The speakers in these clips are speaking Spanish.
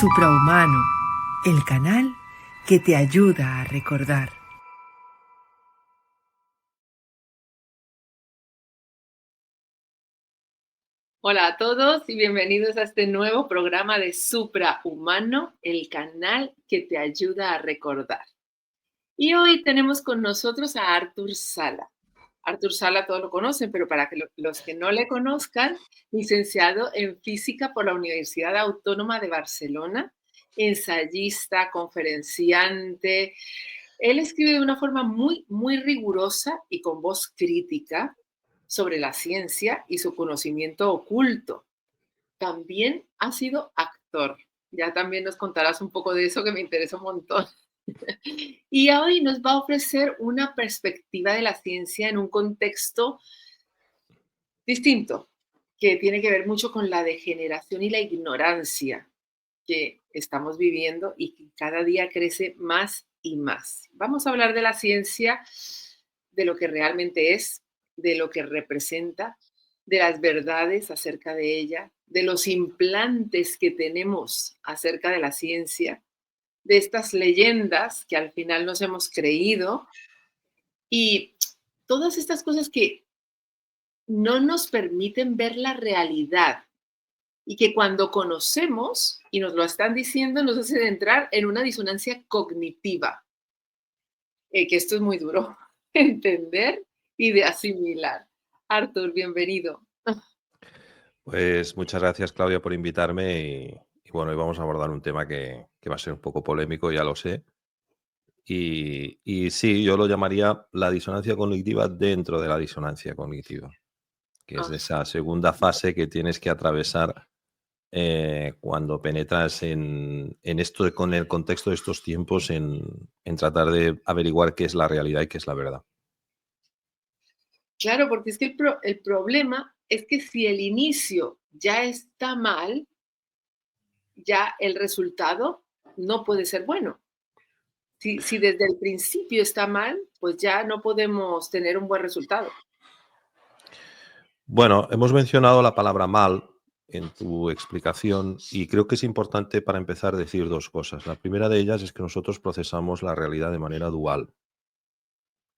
Suprahumano, el canal que te ayuda a recordar. Hola a todos y bienvenidos a este nuevo programa de Suprahumano, el canal que te ayuda a recordar. Y hoy tenemos con nosotros a Artur Sala. Artur Sala todos lo conocen, pero para que los que no le conozcan, licenciado en física por la Universidad Autónoma de Barcelona, ensayista, conferenciante. Él escribe de una forma muy rigurosa y con voz crítica sobre la ciencia y su conocimiento oculto. También ha sido actor. Ya también nos contarás un poco de eso que me interesa un montón. Y hoy nos va a ofrecer una perspectiva de la ciencia en un contexto distinto, que tiene que ver mucho con la degeneración y la ignorancia que estamos viviendo y que cada día crece más y más. Vamos a hablar de la ciencia, de lo que realmente es, de lo que representa, de las verdades acerca de ella, de los implantes que tenemos acerca de la ciencia, de estas leyendas que al final nos hemos creído y todas estas cosas que no nos permiten ver la realidad y que cuando conocemos y nos lo están diciendo nos hacen entrar en una disonancia cognitiva, que esto es muy duro de entender y de asimilar. Arthur, bienvenido. Pues muchas gracias, Claudia, por invitarme y bueno, hoy vamos a abordar un tema que va a ser un poco polémico, ya lo sé. Y sí, yo lo llamaría la disonancia cognitiva dentro de la disonancia cognitiva, que es Ah, esa segunda fase que tienes que atravesar cuando penetras en esto con el contexto de estos tiempos, en tratar de averiguar qué es la realidad y qué es la verdad. claro, porque es que el problema es que si el inicio ya está mal, ya el resultado no puede ser bueno. Si desde el principio está mal, pues ya no podemos tener un buen resultado. Bueno, hemos mencionado la palabra mal en tu explicación y creo que es importante para empezar decir dos cosas. La primera de ellas es que nosotros procesamos la realidad de manera dual.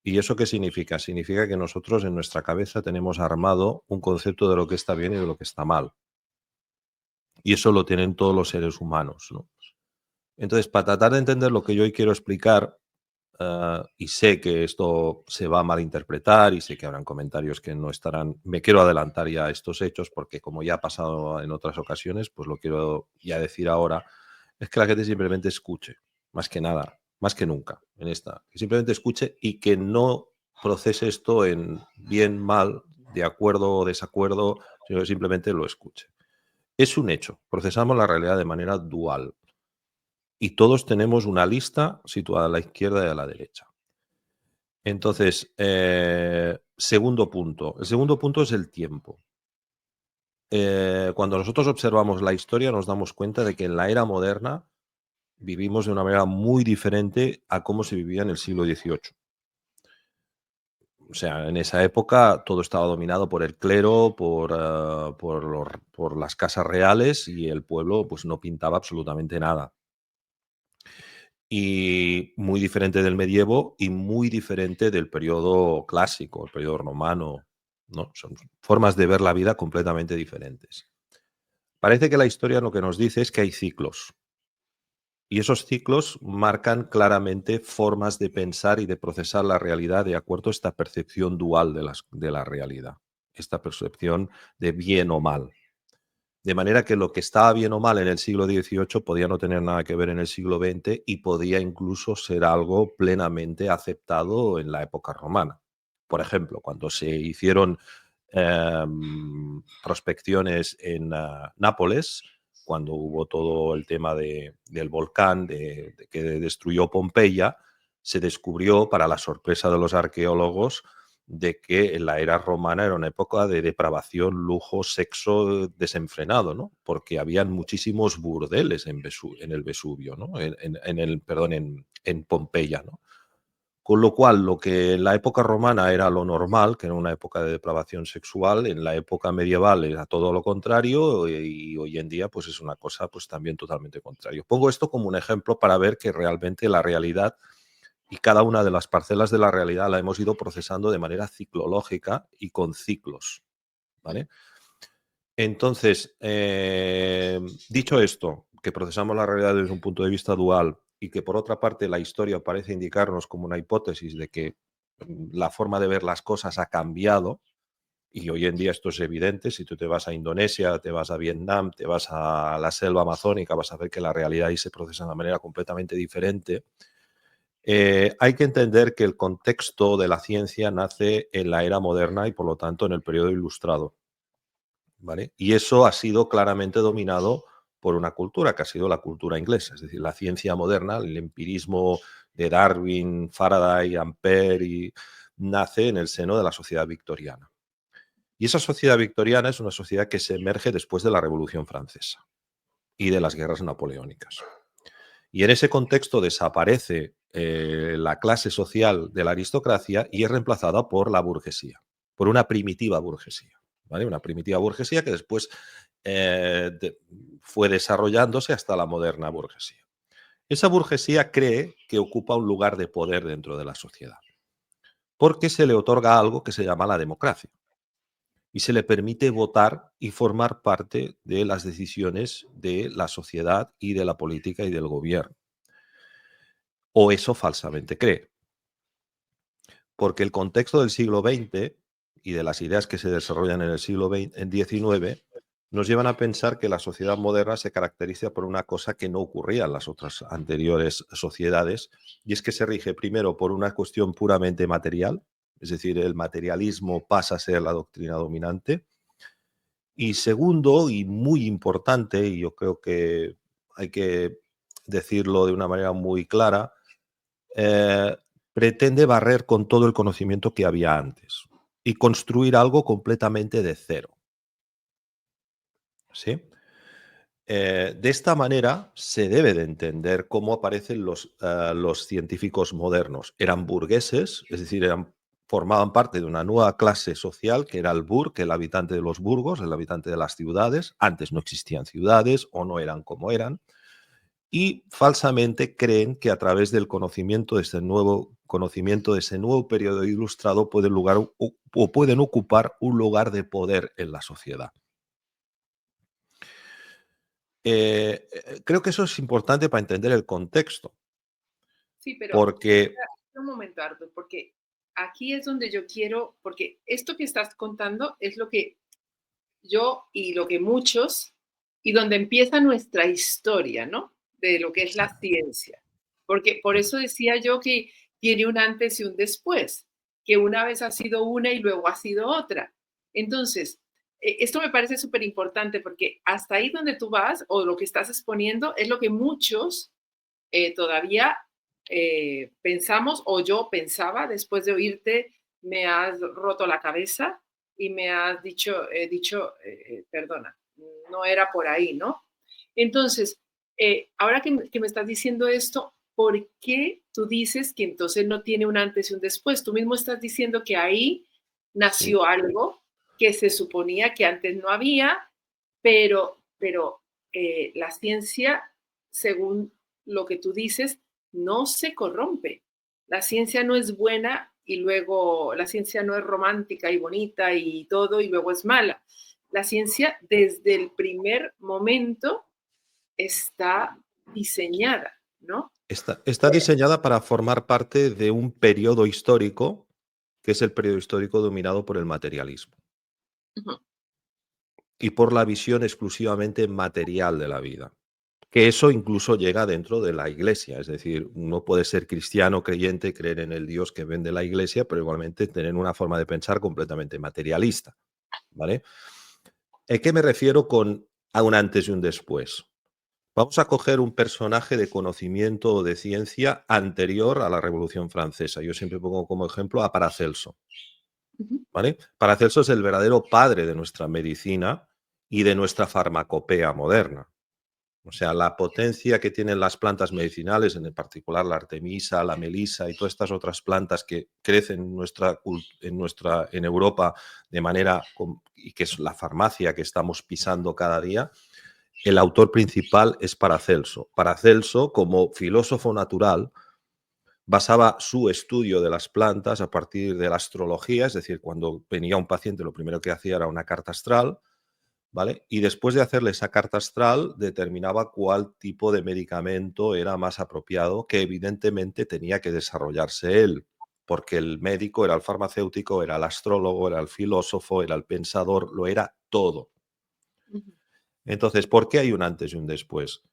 ¿Y eso qué significa? Significa que nosotros en nuestra cabeza tenemos armado un concepto de lo que está bien y de lo que está mal. Y eso lo tienen todos los seres humanos, ¿no? Entonces, para tratar de entender lo que yo hoy quiero explicar, y sé que esto se va a malinterpretar y sé que habrán comentarios que no estarán. Me quiero adelantar ya a estos hechos porque como ya ha pasado en otras ocasiones, pues lo quiero ya decir ahora, es que la gente simplemente escuche, más que nada, más que nunca en esta, que simplemente escuche y que no procese esto en bien, mal, de acuerdo o desacuerdo, sino que simplemente lo escuche. Es un hecho, procesamos la realidad de manera dual y todos tenemos una lista situada a la izquierda y a la derecha. Entonces, segundo punto. El segundo punto es el tiempo. Cuando nosotros observamos la historia nos damos cuenta de que en la era moderna vivimos de una manera muy diferente a cómo se vivía en el siglo XVIII. O sea, en esa época todo estaba dominado por el clero, por las casas reales y el pueblo pues no pintaba absolutamente nada. Y muy diferente del medievo y muy diferente del periodo clásico, el periodo romano, ¿no? Son formas de ver la vida completamente diferentes. Parece que la historia lo que nos dice es que hay ciclos. Y esos ciclos marcan claramente formas de pensar y de procesar la realidad de acuerdo a esta percepción dual de la realidad, esta percepción de bien o mal. De manera que lo que estaba bien o mal en el siglo XVIII podía no tener nada que ver en el siglo XX y podía incluso ser algo plenamente aceptado en la época romana. Por ejemplo, cuando se hicieron prospecciones en Nápoles, cuando hubo todo el tema del volcán de que destruyó Pompeya, se descubrió, para la sorpresa de los arqueólogos, de que en la era romana era una época de depravación, lujo, sexo desenfrenado, ¿no? Porque habían muchísimos burdeles en el Vesubio, ¿no? En Pompeya, ¿no? Con lo cual, lo que en la época romana era lo normal, que era una época de depravación sexual, en la época medieval era todo lo contrario y hoy en día pues es una cosa pues también totalmente contrario. Pongo esto como un ejemplo para ver que realmente la realidad y cada una de las parcelas de la realidad la hemos ido procesando de manera ciclológica y con ciclos, ¿vale? Entonces, dicho esto, que procesamos la realidad desde un punto de vista dual y que por otra parte la historia parece indicarnos como una hipótesis de que la forma de ver las cosas ha cambiado y hoy en día esto es evidente, si tú te vas a Indonesia, te vas a Vietnam, te vas a la selva amazónica, vas a ver que la realidad ahí se procesa de una manera completamente diferente. Hay que entender que el contexto de la ciencia nace en la era moderna y por lo tanto en el periodo ilustrado. ¿Vale? Y eso ha sido claramente dominado por una cultura que ha sido la cultura inglesa, es decir, la ciencia moderna, el empirismo de Darwin, Faraday, Ampère, nace en el seno de la sociedad victoriana. Y esa sociedad victoriana es una sociedad que se emerge después de la Revolución Francesa y de las guerras napoleónicas. Y en ese contexto desaparece la clase social de la aristocracia y es reemplazada por la burguesía, por una primitiva burguesía. ¿Vale? Una primitiva burguesía que después fue desarrollándose hasta la moderna burguesía. Esa burguesía cree que ocupa un lugar de poder dentro de la sociedad, porque se le otorga algo que se llama la democracia y se le permite votar y formar parte de las decisiones de la sociedad y de la política y del gobierno. O eso falsamente cree. Porque el contexto del siglo XX y de las ideas que se desarrollan en el siglo XIX nos llevan a pensar que la sociedad moderna se caracteriza por una cosa que no ocurría en las otras anteriores sociedades, y es que se rige primero por una cuestión puramente material, es decir, el materialismo pasa a ser la doctrina dominante, y segundo, y muy importante, y yo creo que hay que decirlo de una manera muy clara, eh, pretende barrer con todo el conocimiento que había antes y construir algo completamente de cero. ¿Sí? De esta manera se debe de entender cómo aparecen los científicos modernos. Eran burgueses, es decir, formaban parte de una nueva clase social que era el burg, el habitante de los burgos, el habitante de las ciudades. Antes no existían ciudades o no eran como eran. Y falsamente creen que a través del conocimiento de ese nuevo periodo ilustrado pueden ocupar un lugar de poder en la sociedad. Creo que eso es importante para entender el contexto. Sí, pero Porque un momento, Arthur, porque aquí es donde yo quiero, porque esto que estás contando es lo que yo y lo que muchos, y donde empieza nuestra historia, ¿no? De lo que es la ciencia. Porque por eso decía yo que tiene un antes y un después, que una vez ha sido una y luego ha sido otra. Entonces, esto me parece súper importante porque hasta ahí donde tú vas o lo que estás exponiendo es lo que muchos todavía pensamos o yo pensaba después de oírte, me has roto la cabeza y me has perdona, no era por ahí, ¿no? Entonces, ahora que me estás diciendo esto, ¿por qué tú dices que entonces no tiene un antes y un después? Tú mismo estás diciendo que ahí sí, nació algo que se suponía que antes no había, pero la ciencia, según lo que tú dices, no se corrompe. La ciencia no es buena y luego la ciencia no es romántica y bonita y todo y luego es mala. La ciencia desde el primer momento está diseñada, ¿no? está diseñada para formar parte de un periodo histórico, que es el periodo histórico dominado por el materialismo Ujú. y por la visión exclusivamente material de la vida. Que eso incluso llega dentro de la iglesia, es decir, uno puede ser cristiano, creyente, creer en el Dios que vende la iglesia, pero igualmente tener una forma de pensar completamente materialista, ¿vale? ¿A qué me refiero con a un antes y un después? Vamos a coger un personaje de conocimiento o de ciencia anterior a la Revolución Francesa. Yo siempre pongo como ejemplo a Paracelso, Ujú. ¿vale? Paracelso es el verdadero padre de nuestra medicina y de nuestra farmacopea moderna. O sea, la potencia que tienen las plantas medicinales, en particular la artemisa, la melisa y todas estas otras plantas que crecen en Europa de manera, y que es la farmacia que estamos pisando cada día, el autor principal es Paracelso. Paracelso, como filósofo natural, basaba su estudio de las plantas a partir de la astrología, es decir, cuando venía un paciente lo primero que hacía era una carta astral, ¿vale? Y después de hacerle esa carta astral determinaba cuál tipo de medicamento era más apropiado, que evidentemente tenía que desarrollarse él, porque el médico era el farmacéutico, era el astrólogo, era el filósofo, era el pensador, lo era todo. Entonces, ¿por qué hay un antes y un después?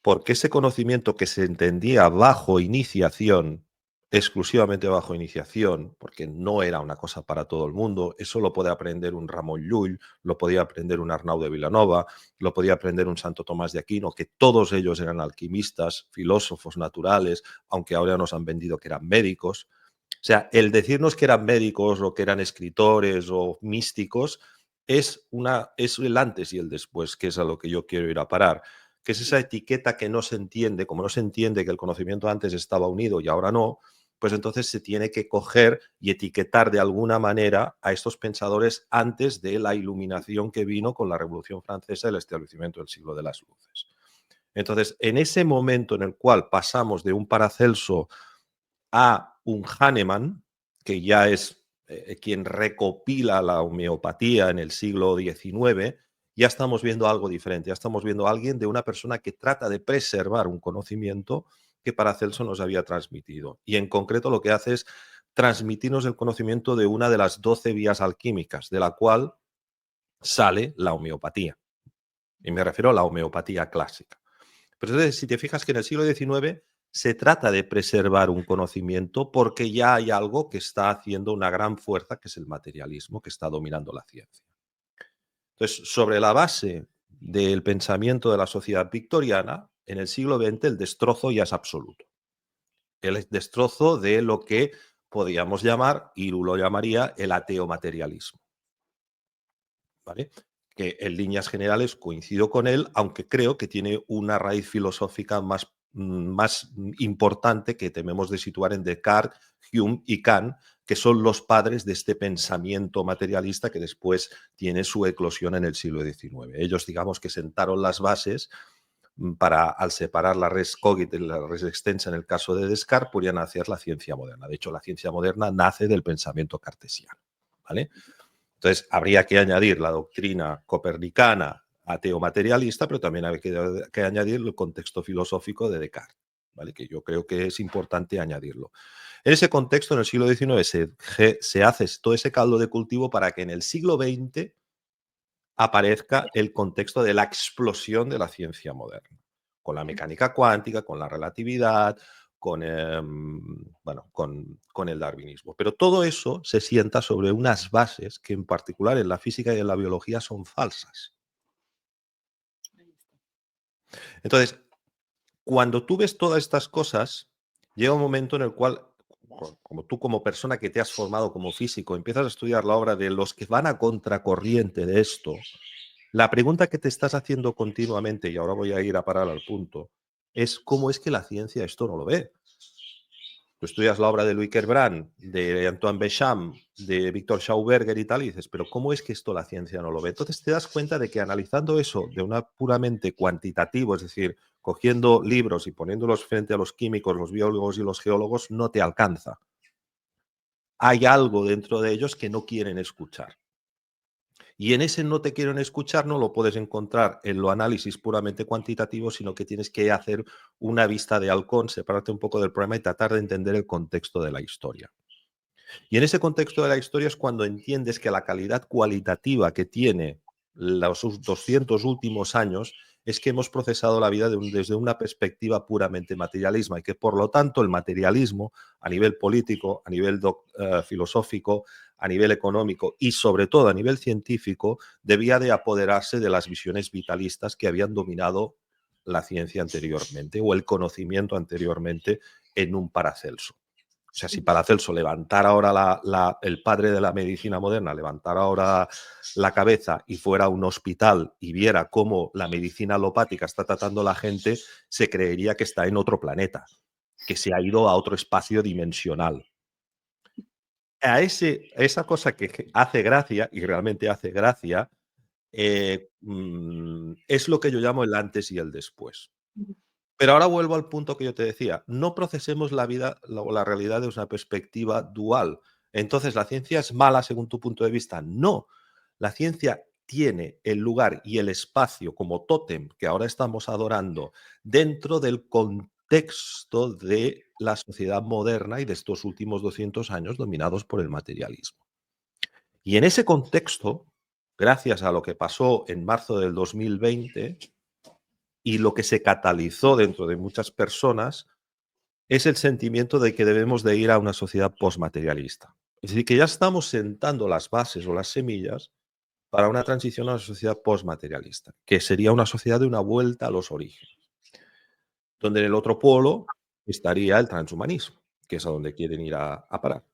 Porque ese conocimiento que se entendía bajo iniciación, exclusivamente bajo iniciación, porque no era una cosa para todo el mundo, eso lo puede aprender un Ramón Llull, lo podía aprender un Arnau de Vilanova, lo podía aprender un Santo Tomás de Aquino, que todos ellos eran alquimistas, filósofos naturales, aunque ahora nos han vendido que eran médicos. O sea, el decirnos que eran médicos o que eran escritores o místicos es el antes y el después, que es a lo que yo quiero ir a parar, que es esa etiqueta que no se entiende, como no se entiende que el conocimiento antes estaba unido y ahora no, pues entonces se tiene que coger y etiquetar de alguna manera a estos pensadores antes de la iluminación que vino con la Revolución Francesa y el establecimiento del siglo de las luces. Entonces, en ese momento en el cual pasamos de un Paracelso a un Hahnemann, que ya es quien recopila la homeopatía en el siglo XIX, ya estamos viendo algo diferente, ya estamos viendo a alguien de una persona que trata de preservar un conocimiento que Paracelso nos había transmitido. Y en concreto lo que hace es transmitirnos el conocimiento de una de las 12 vías alquímicas, de la cual sale la homeopatía. Y me refiero a la homeopatía clásica. Pero entonces, si te fijas que en el siglo XIX se trata de preservar un conocimiento porque ya hay algo que está haciendo una gran fuerza, que es el materialismo, que está dominando la ciencia. Entonces, sobre la base del pensamiento de la sociedad victoriana, en el siglo XX el destrozo ya es absoluto. El destrozo de lo que podríamos llamar, y lo llamaría, el ateo materialismo. ¿Vale? Que en líneas generales coincido con él, aunque creo que tiene una raíz filosófica más importante que tememos de situar en Descartes, Hume y Kant, que son los padres de este pensamiento materialista que después tiene su eclosión en el siglo XIX. Ellos, digamos, que sentaron las bases para, al separar la res cogito y la res extensa en el caso de Descartes, podrían hacer la ciencia moderna. De hecho, la ciencia moderna nace del pensamiento cartesiano, ¿vale? Entonces, habría que añadir la doctrina copernicana ateo-materialista, pero también hay que añadir el contexto filosófico de Descartes, ¿vale? Que yo creo que es importante añadirlo. En ese contexto, en el siglo XIX, se hace todo ese caldo de cultivo para que en el siglo XX aparezca el contexto de la explosión de la ciencia moderna, con la mecánica cuántica, con la relatividad, con el darwinismo. Pero todo eso se sienta sobre unas bases que en particular en la física y en la biología son falsas. Entonces, cuando tú ves todas estas cosas, llega un momento en el cual, como tú como persona que te has formado como físico, empiezas a estudiar la obra de los que van a contracorriente de esto. La pregunta que te estás haciendo continuamente, y ahora voy a ir a parar al punto, es cómo es que la ciencia esto no lo ve. Tú estudias la obra de Louis Kerbrand, de Antoine Béchamp, de Victor Schauberger y tal, y dices, pero ¿cómo es que esto la ciencia no lo ve? Entonces te das cuenta de que analizando eso de una puramente cuantitativo, es decir, cogiendo libros y poniéndolos frente a los químicos, los biólogos y los geólogos, no te alcanza. Hay algo dentro de ellos que no quieren escuchar. Y en ese no te quieren escuchar no lo puedes encontrar en lo análisis puramente cuantitativo, sino que tienes que hacer una vista de halcón, separarte un poco del problema y tratar de entender el contexto de la historia. Y en ese contexto de la historia es cuando entiendes que la calidad cualitativa que tiene los 200 últimos años es que hemos procesado la vida desde una perspectiva puramente materialismo y que por lo tanto el materialismo a nivel político, a nivel filosófico, a nivel económico y sobre todo a nivel científico debía de apoderarse de las visiones vitalistas que habían dominado la ciencia anteriormente o el conocimiento anteriormente en un Paracelso. O sea, si Paracelso levantara ahora el padre de la medicina moderna, levantara ahora la cabeza y fuera a un hospital y viera cómo la medicina alopática está tratando a la gente, se creería que está en otro planeta, que se ha ido a otro espacio dimensional. Esa cosa que hace gracia, y realmente hace gracia, es lo que yo llamo el antes y el después. Pero ahora vuelvo al punto que yo te decía, no procesemos la vida o la realidad desde una perspectiva dual. Entonces, ¿la ciencia es mala según tu punto de vista? No, la ciencia tiene el lugar y el espacio como tótem que ahora estamos adorando dentro del contexto de la sociedad moderna y de estos últimos 200 años dominados por el materialismo. Y en ese contexto, gracias a lo que pasó en marzo del 2020, y lo que se catalizó dentro de muchas personas es el sentimiento de que debemos de ir a una sociedad postmaterialista. Es decir, que ya estamos sentando las bases o las semillas para una transición a una sociedad postmaterialista, que sería una sociedad de una vuelta a los orígenes, donde en el otro polo estaría el transhumanismo, que es a donde quieren ir a parar.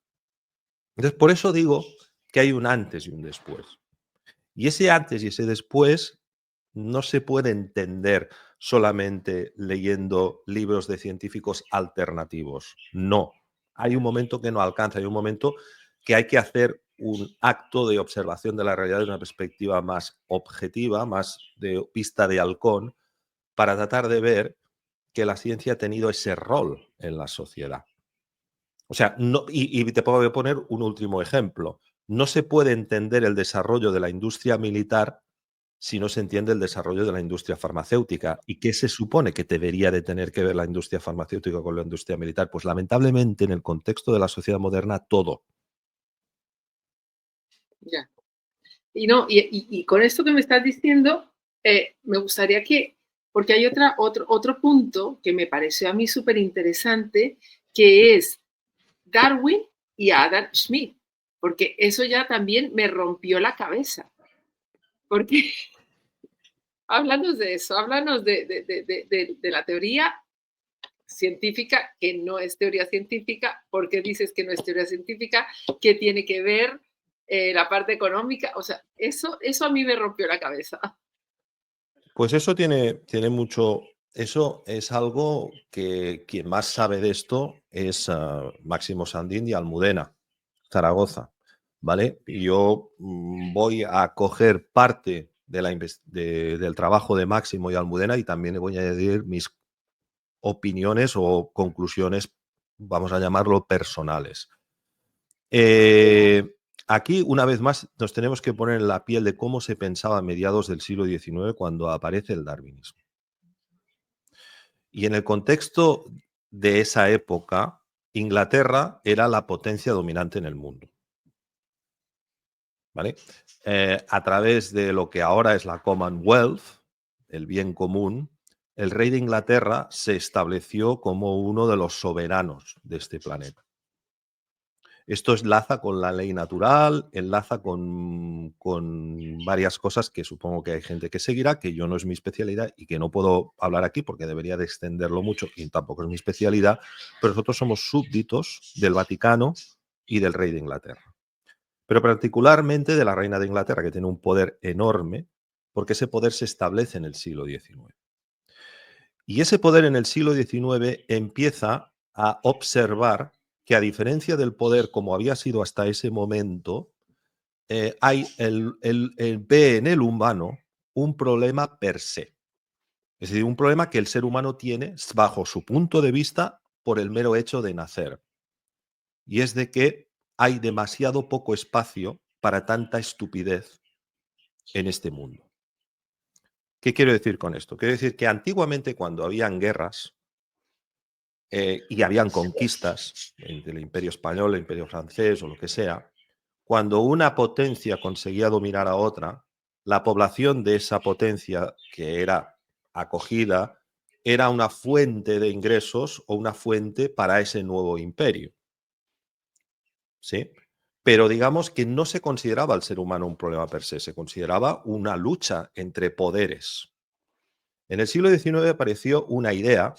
Entonces, por eso digo que hay un antes y un después. Y ese antes y ese después no se puede entender solamente leyendo libros de científicos alternativos. No. Hay un momento que no alcanza, hay un momento que hay que hacer un acto de observación de la realidad de una perspectiva más objetiva, más de vista de halcón, para tratar de ver que la ciencia ha tenido ese rol en la sociedad. O sea, no, y te puedo poner un último ejemplo. No se puede entender el desarrollo de la industria militar si no se entiende el desarrollo de la industria farmacéutica. ¿Y qué se supone que debería de tener que ver la industria farmacéutica con la industria militar? Pues lamentablemente en el contexto de la sociedad moderna todo. Ya. Y no, y con esto que me estás diciendo, me gustaría que, porque hay otro punto que me pareció a mí súper interesante, que es Darwin y Adam Smith, porque eso ya también me rompió la cabeza. Porque háblanos de eso, háblanos de la teoría científica, que no es teoría científica, ¿por qué dices que no es teoría científica? ¿Qué tiene que ver la parte económica? O sea, eso a mí me rompió la cabeza. Pues eso tiene mucho. Eso es algo que quien más sabe de esto es Máximo Sandín y Almudena, Zaragoza. ¿Vale? Y yo voy a coger parte del trabajo de Máximo y Almudena y también le voy a añadir mis opiniones o conclusiones, vamos a llamarlo personales. Aquí, una vez más, nos tenemos que poner en la piel de cómo se pensaba a mediados del siglo XIX cuando aparece el darwinismo. Y en el contexto de esa época, Inglaterra era la potencia dominante en el mundo. ¿Vale? A través de lo que ahora es la Commonwealth, el bien común, el rey de Inglaterra se estableció como uno de los soberanos de este planeta. Esto enlaza con la ley natural, enlaza con varias cosas que supongo que hay gente que seguirá, que yo no es mi especialidad y que no puedo hablar aquí porque debería de extenderlo mucho y tampoco es mi especialidad, pero nosotros somos súbditos del Vaticano y del rey de Inglaterra. Pero particularmente de la reina de Inglaterra, que tiene un poder enorme, porque ese poder se establece en el siglo XIX. Y ese poder en el siglo XIX empieza a observar que, a diferencia del poder como había sido hasta ese momento, ve en el humano un problema per se. Es decir, un problema que el ser humano tiene bajo su punto de vista por el mero hecho de nacer. Y es de que hay demasiado poco espacio para tanta estupidez en este mundo. ¿Qué quiero decir con esto? Quiero decir que antiguamente, cuando habían guerras y habían conquistas entre el Imperio Español, el Imperio Francés o lo que sea, cuando una potencia conseguía dominar a otra, la población de esa potencia que era acogida era una fuente de ingresos o una fuente para ese nuevo imperio. ¿Sí? Pero digamos que no se consideraba al ser humano un problema per se, se consideraba una lucha entre poderes. En el siglo XIX apareció una idea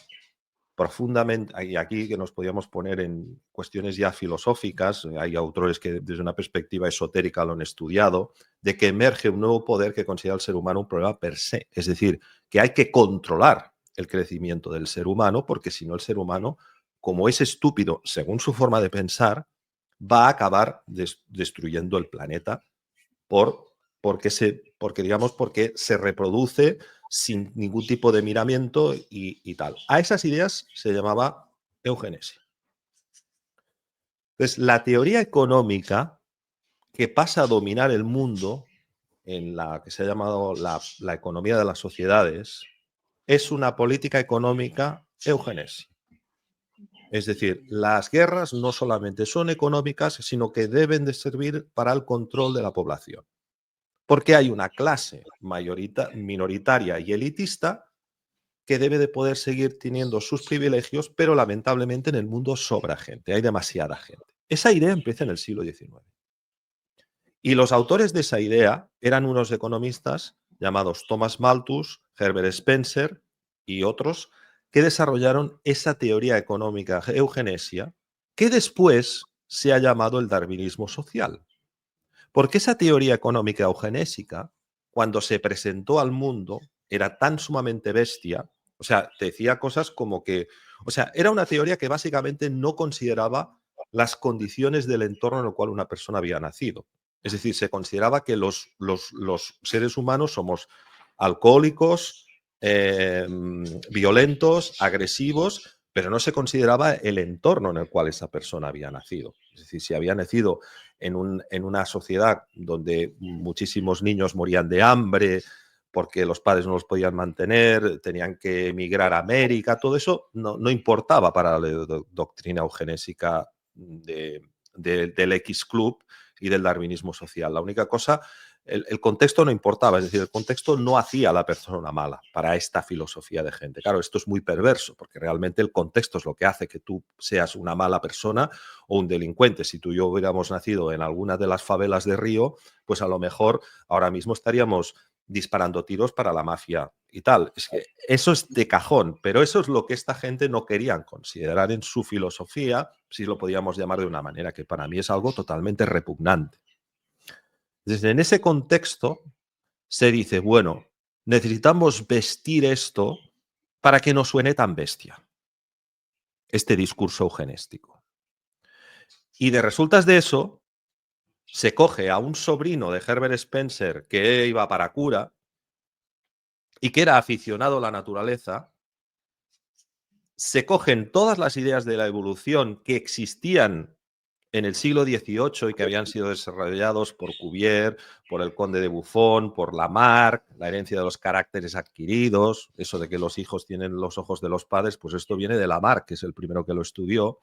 profundamente, y aquí que nos podíamos poner en cuestiones ya filosóficas, hay autores que desde una perspectiva esotérica lo han estudiado, de que emerge un nuevo poder que considera al ser humano un problema per se, es decir, que hay que controlar el crecimiento del ser humano, porque si no el ser humano, como es estúpido según su forma de pensar, va a acabar destruyendo el planeta porque se reproduce sin ningún tipo de miramiento y tal. A esas ideas se llamaba eugenesia. Entonces, la teoría económica que pasa a dominar el mundo, en la que se ha llamado la economía de las sociedades, es una política económica eugenesia. Es decir, las guerras no solamente son económicas, sino que deben de servir para el control de la población. Porque hay una clase minoritaria y elitista que debe de poder seguir teniendo sus privilegios, pero lamentablemente en el mundo sobra gente, hay demasiada gente. Esa idea empieza en el siglo XIX. Y los autores de esa idea eran unos economistas llamados Thomas Malthus, Herbert Spencer y otros que desarrollaron esa teoría económica eugenesia que después se ha llamado el darwinismo social. Porque esa teoría económica eugenésica, cuando se presentó al mundo, era tan sumamente bestia, o sea, te decía cosas como que, o sea, era una teoría que básicamente no consideraba las condiciones del entorno en el cual una persona había nacido. Es decir, se consideraba que los seres humanos somos alcohólicos, violentos, agresivos, pero no se consideraba el entorno en el cual esa persona había nacido. Es decir, si había nacido en una sociedad donde muchísimos niños morían de hambre porque los padres no los podían mantener, tenían que emigrar a América, todo eso no importaba para la doctrina eugenésica del X Club y del darwinismo social. La única cosa, el contexto no importaba, es decir, el contexto no hacía a la persona mala para esta filosofía de gente. Claro, esto es muy perverso, porque realmente el contexto es lo que hace que tú seas una mala persona o un delincuente. Si tú y yo hubiéramos nacido en alguna de las favelas de Río, pues a lo mejor ahora mismo estaríamos disparando tiros para la mafia y tal. Es que eso es de cajón, pero eso es lo que esta gente no querían considerar en su filosofía, si lo podíamos llamar de una manera, que para mí es algo totalmente repugnante. Desde en ese contexto se dice, bueno, necesitamos vestir esto para que no suene tan bestia, este discurso eugenéstico. Y de resultas de eso, se coge a un sobrino de Herbert Spencer que iba para cura y que era aficionado a la naturaleza, se cogen todas las ideas de la evolución que existían en el siglo XVIII y que habían sido desarrollados por Cuvier, por el conde de Buffon, por Lamarck, la herencia de los caracteres adquiridos, eso de que los hijos tienen los ojos de los padres, pues esto viene de Lamarck, que es el primero que lo estudió,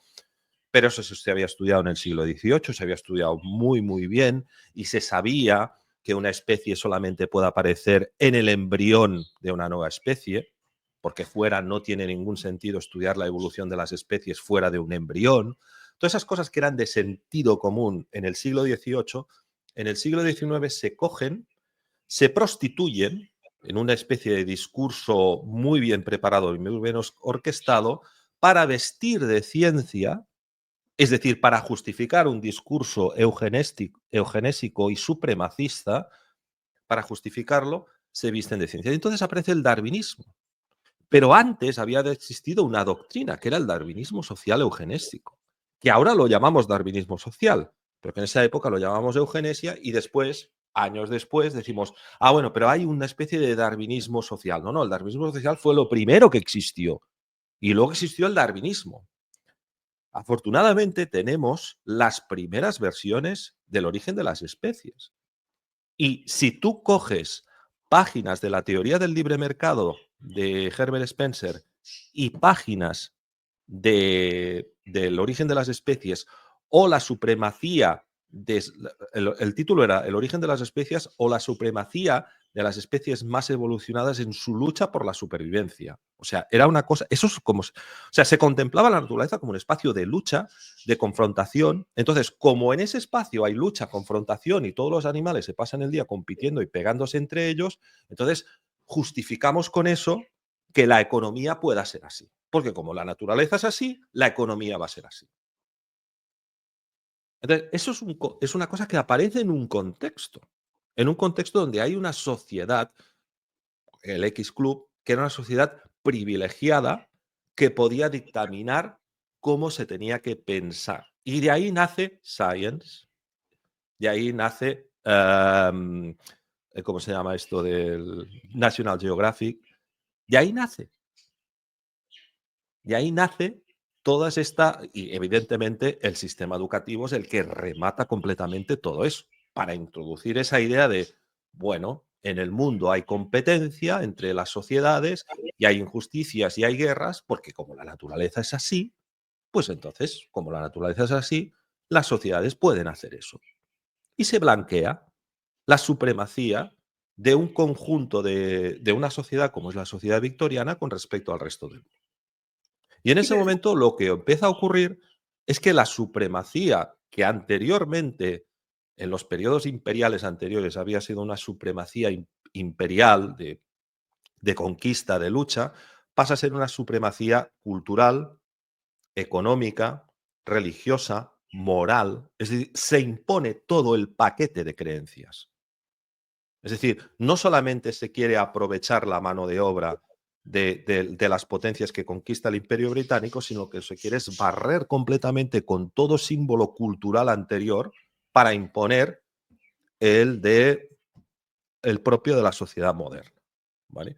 pero eso se había estudiado en el siglo XVIII, se había estudiado muy, muy bien y se sabía que una especie solamente puede aparecer en el embrión de una nueva especie, porque fuera no tiene ningún sentido estudiar la evolución de las especies fuera de un embrión. Todas esas cosas que eran de sentido común en el siglo XVIII, en el siglo XIX se cogen, se prostituyen en una especie de discurso muy bien preparado y muy bien orquestado para vestir de ciencia, es decir, para justificar un discurso eugenésico y supremacista, para justificarlo, se visten de ciencia. Y entonces aparece el darwinismo. Pero antes había existido una doctrina, que era el darwinismo social eugenésico, que ahora lo llamamos darwinismo social, pero que en esa época lo llamamos eugenesia y después, años después, decimos, bueno, pero hay una especie de darwinismo social. No, el darwinismo social fue lo primero que existió y luego existió el darwinismo. Afortunadamente tenemos las primeras versiones del origen de las especies. Y si tú coges páginas de la teoría del libre mercado de Herbert Spencer y páginas del origen de las especies o la supremacía, el título era El origen de las especies o la supremacía de las especies más evolucionadas en su lucha por la supervivencia. O sea, era una cosa, eso es como, o sea, se contemplaba la naturaleza como un espacio de lucha, de confrontación. Entonces, como en ese espacio hay lucha, confrontación y todos los animales se pasan el día compitiendo y pegándose entre ellos, entonces justificamos con eso que la economía pueda ser así. Porque como la naturaleza es así, la economía va a ser así. Entonces, eso es una cosa que aparece en un contexto donde hay una sociedad, el X Club, que era una sociedad privilegiada que podía dictaminar cómo se tenía que pensar. Y de ahí nace Science, de ahí nace, ¿cómo se llama esto? Del National Geographic. De ahí nace. De ahí nace todas esta, y evidentemente el sistema educativo es el que remata completamente todo eso, para introducir esa idea de, bueno, en el mundo hay competencia entre las sociedades y hay injusticias y hay guerras, porque como la naturaleza es así, pues entonces, como la naturaleza es así, las sociedades pueden hacer eso. Y se blanquea la supremacía de un conjunto de una sociedad como es la sociedad victoriana con respecto al resto del mundo. Y en Sí, ese pero momento lo que empieza a ocurrir es que la supremacía que anteriormente, en los periodos imperiales anteriores, había sido una supremacía imperial de conquista, de lucha, pasa a ser una supremacía cultural, económica, religiosa, moral. Es decir, se impone todo el paquete de creencias. Es decir, no solamente se quiere aprovechar la mano de obra de las potencias que conquista el Imperio Británico, sino que se quiere es barrer completamente con todo símbolo cultural anterior para imponer el, de, el propio de la sociedad moderna. ¿Vale?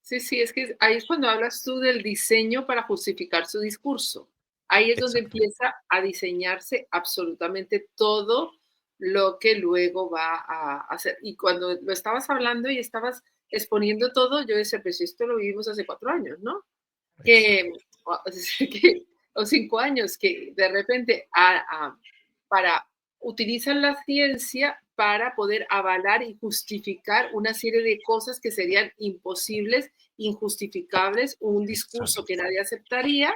sí, sí, es que ahí es cuando hablas tú del diseño para justificar su discurso. Ahí es donde Exactamente. empieza a diseñarse absolutamente todo lo que luego va a hacer. Y cuando lo estabas hablando y estabas exponiendo todo, yo decía, pues esto lo vivimos hace 4 años, ¿no? Que, Exacto. o 5 años, que de repente para utilizan la ciencia para poder avalar y justificar una serie de cosas que serían imposibles, injustificables, un discurso Exacto. que nadie aceptaría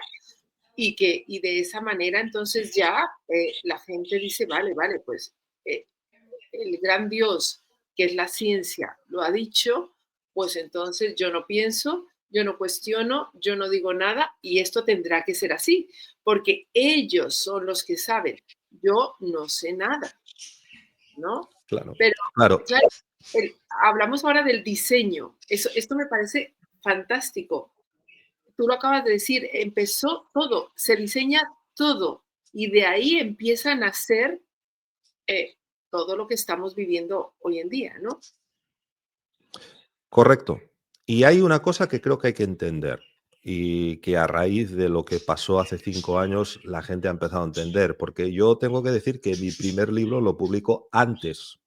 y de esa manera entonces ya la gente dice, vale, vale, pues eh, el gran Dios, que es la ciencia, lo ha dicho, pues entonces yo no pienso, yo no cuestiono, yo no digo nada y esto tendrá que ser así, porque ellos son los que saben. Yo no sé nada, ¿no? Claro. Pero, Claro. claro, hablamos ahora del diseño. Esto me parece fantástico. Tú lo acabas de decir, empezó todo, se diseña todo y de ahí empieza a nacer eh, todo lo que estamos viviendo hoy en día, ¿no? Correcto. Y hay una cosa que creo que hay que entender y que a raíz de lo que pasó hace 5 años la gente ha empezado a entender, porque yo tengo que decir que mi primer libro lo publico antes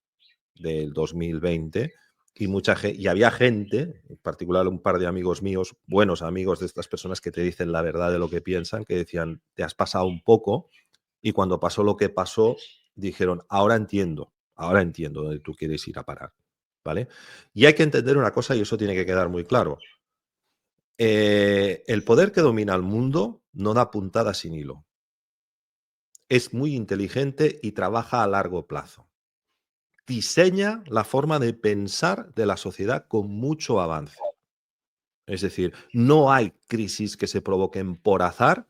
del 2020 y y había gente, en particular un par de amigos míos, buenos amigos de estas personas que te dicen la verdad de lo que piensan, que decían, te has pasado un poco y cuando pasó lo que pasó, dijeron, ahora entiendo dónde tú quieres ir a parar. ¿Vale? Y hay que entender una cosa y eso tiene que quedar muy claro. El poder que domina el mundo no da puntada sin hilo. Es muy inteligente y trabaja a largo plazo. Diseña la forma de pensar de la sociedad con mucho avance. Es decir, no hay crisis que se provoquen por azar,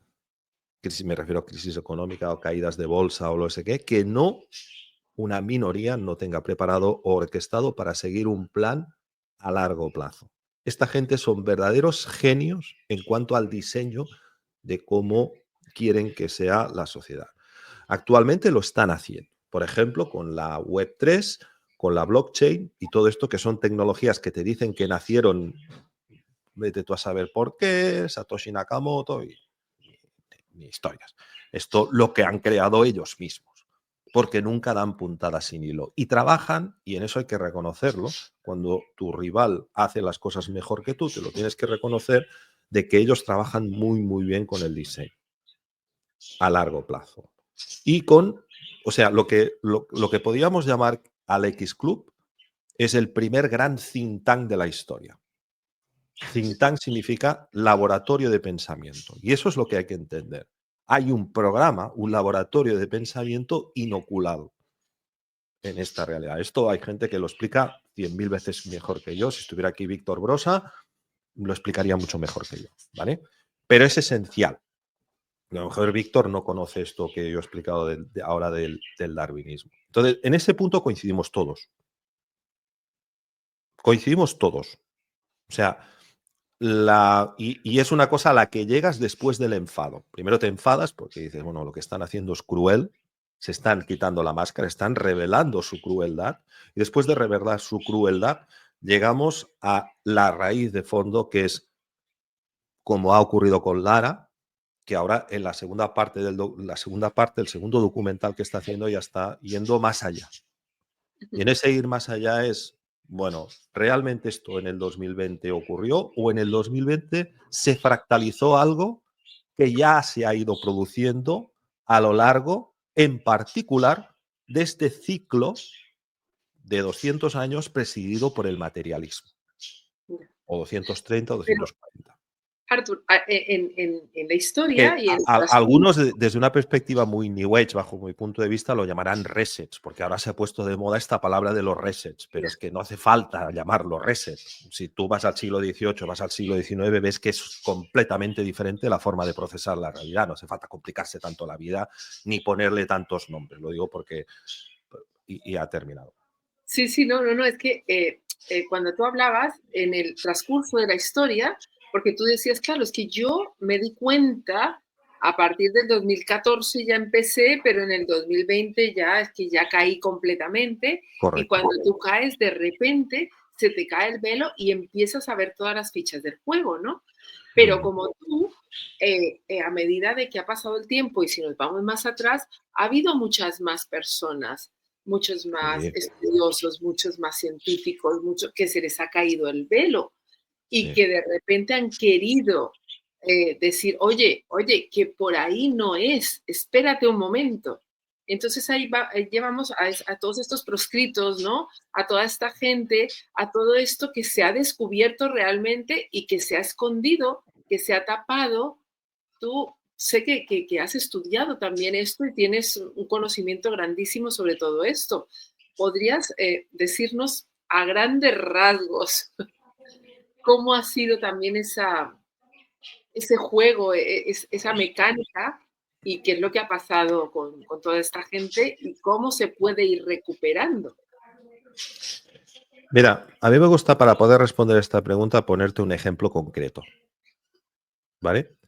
crisis, me refiero a crisis económica o caídas de bolsa o lo sé qué, que no una minoría no tenga preparado o orquestado para seguir un plan a largo plazo. Esta gente son verdaderos genios en cuanto al diseño de cómo quieren que sea la sociedad. Actualmente lo están haciendo, por ejemplo, con la Web3, con la blockchain y todo esto que son tecnologías que te dicen que nacieron, vete tú a saber por qué, Satoshi Nakamoto y ni historias. Esto lo que han creado ellos mismos, porque nunca dan puntadas sin hilo. Y trabajan, y en eso hay que reconocerlo, cuando tu rival hace las cosas mejor que tú, te lo tienes que reconocer, de que ellos trabajan muy, muy bien con el diseño a largo plazo. Y con, o sea, lo que podríamos llamar al X Club es el primer gran think tank de la historia. Think tank significa laboratorio de pensamiento. Y eso es lo que hay que entender. Hay un programa, un laboratorio de pensamiento inoculado en esta realidad. Esto hay gente que lo explica 100.000 veces mejor que yo. Si estuviera aquí Víctor Brosa, lo explicaría mucho mejor que yo, ¿vale? Pero es esencial. A lo mejor Víctor no conoce esto que yo he explicado ahora del darwinismo. Entonces, en ese punto coincidimos todos. Coincidimos todos. O sea, y es una cosa a la que llegas después del enfado. Primero te enfadas porque dices, bueno, lo que están haciendo es cruel, se están quitando la máscara, están revelando su crueldad, y después de revelar su crueldad, llegamos a la raíz de fondo, que es como ha ocurrido con Lara, que ahora en la segunda parte, el segundo documental que está haciendo, ya está yendo más allá. Y en ese ir más allá es, bueno, ¿realmente esto en el 2020 ocurrió o en el 2020 se fractalizó algo que ya se ha ido produciendo a lo largo, en particular, de este ciclo de 200 años presidido por el materialismo? O 230 o Pero, 240. Arthur, en la Que historia y en algunos desde una perspectiva muy New Age, bajo mi punto de vista, lo llamarán resets, porque ahora se ha puesto de moda esta palabra de los resets, pero es que no hace falta llamarlo reset. Si tú vas al siglo XVIII, vas al siglo XIX, ves que es completamente diferente la forma de procesar la realidad. No hace falta complicarse tanto la vida ni ponerle tantos nombres. Lo digo porque... Y ha terminado. Sí, sí, no, es que cuando tú hablabas en el transcurso de la historia, porque tú decías, claro, es que yo me di cuenta a partir del 2014 ya empecé, pero en el 2020 ya es que ya caí completamente. Y Correcto. cuando tú caes, de repente se te cae el velo y empiezas a ver todas las fichas del juego, ¿no? Pero como tú, a medida de que ha pasado el tiempo y si nos vamos más atrás, ha habido muchas más personas, muchos más Sí, estudiosos, muchos más científicos, muchos que se les ha caído el velo y sí. que de repente han querido decir, oye, que por ahí no es, espérate un momento. Entonces ahí llevamos a todos estos proscritos, ¿no? A toda esta gente, a todo esto que se ha descubierto realmente y que se ha escondido, que se ha tapado. Tú sé que has estudiado también esto y tienes un conocimiento grandísimo sobre todo esto. ¿Podrías decirnos a grandes rasgos cómo ha sido también ese juego, esa mecánica y qué es lo que ha pasado con toda esta gente y cómo se puede ir recuperando? Mira, a mí me gusta, para poder responder esta pregunta, ponerte un ejemplo concreto, ¿vale?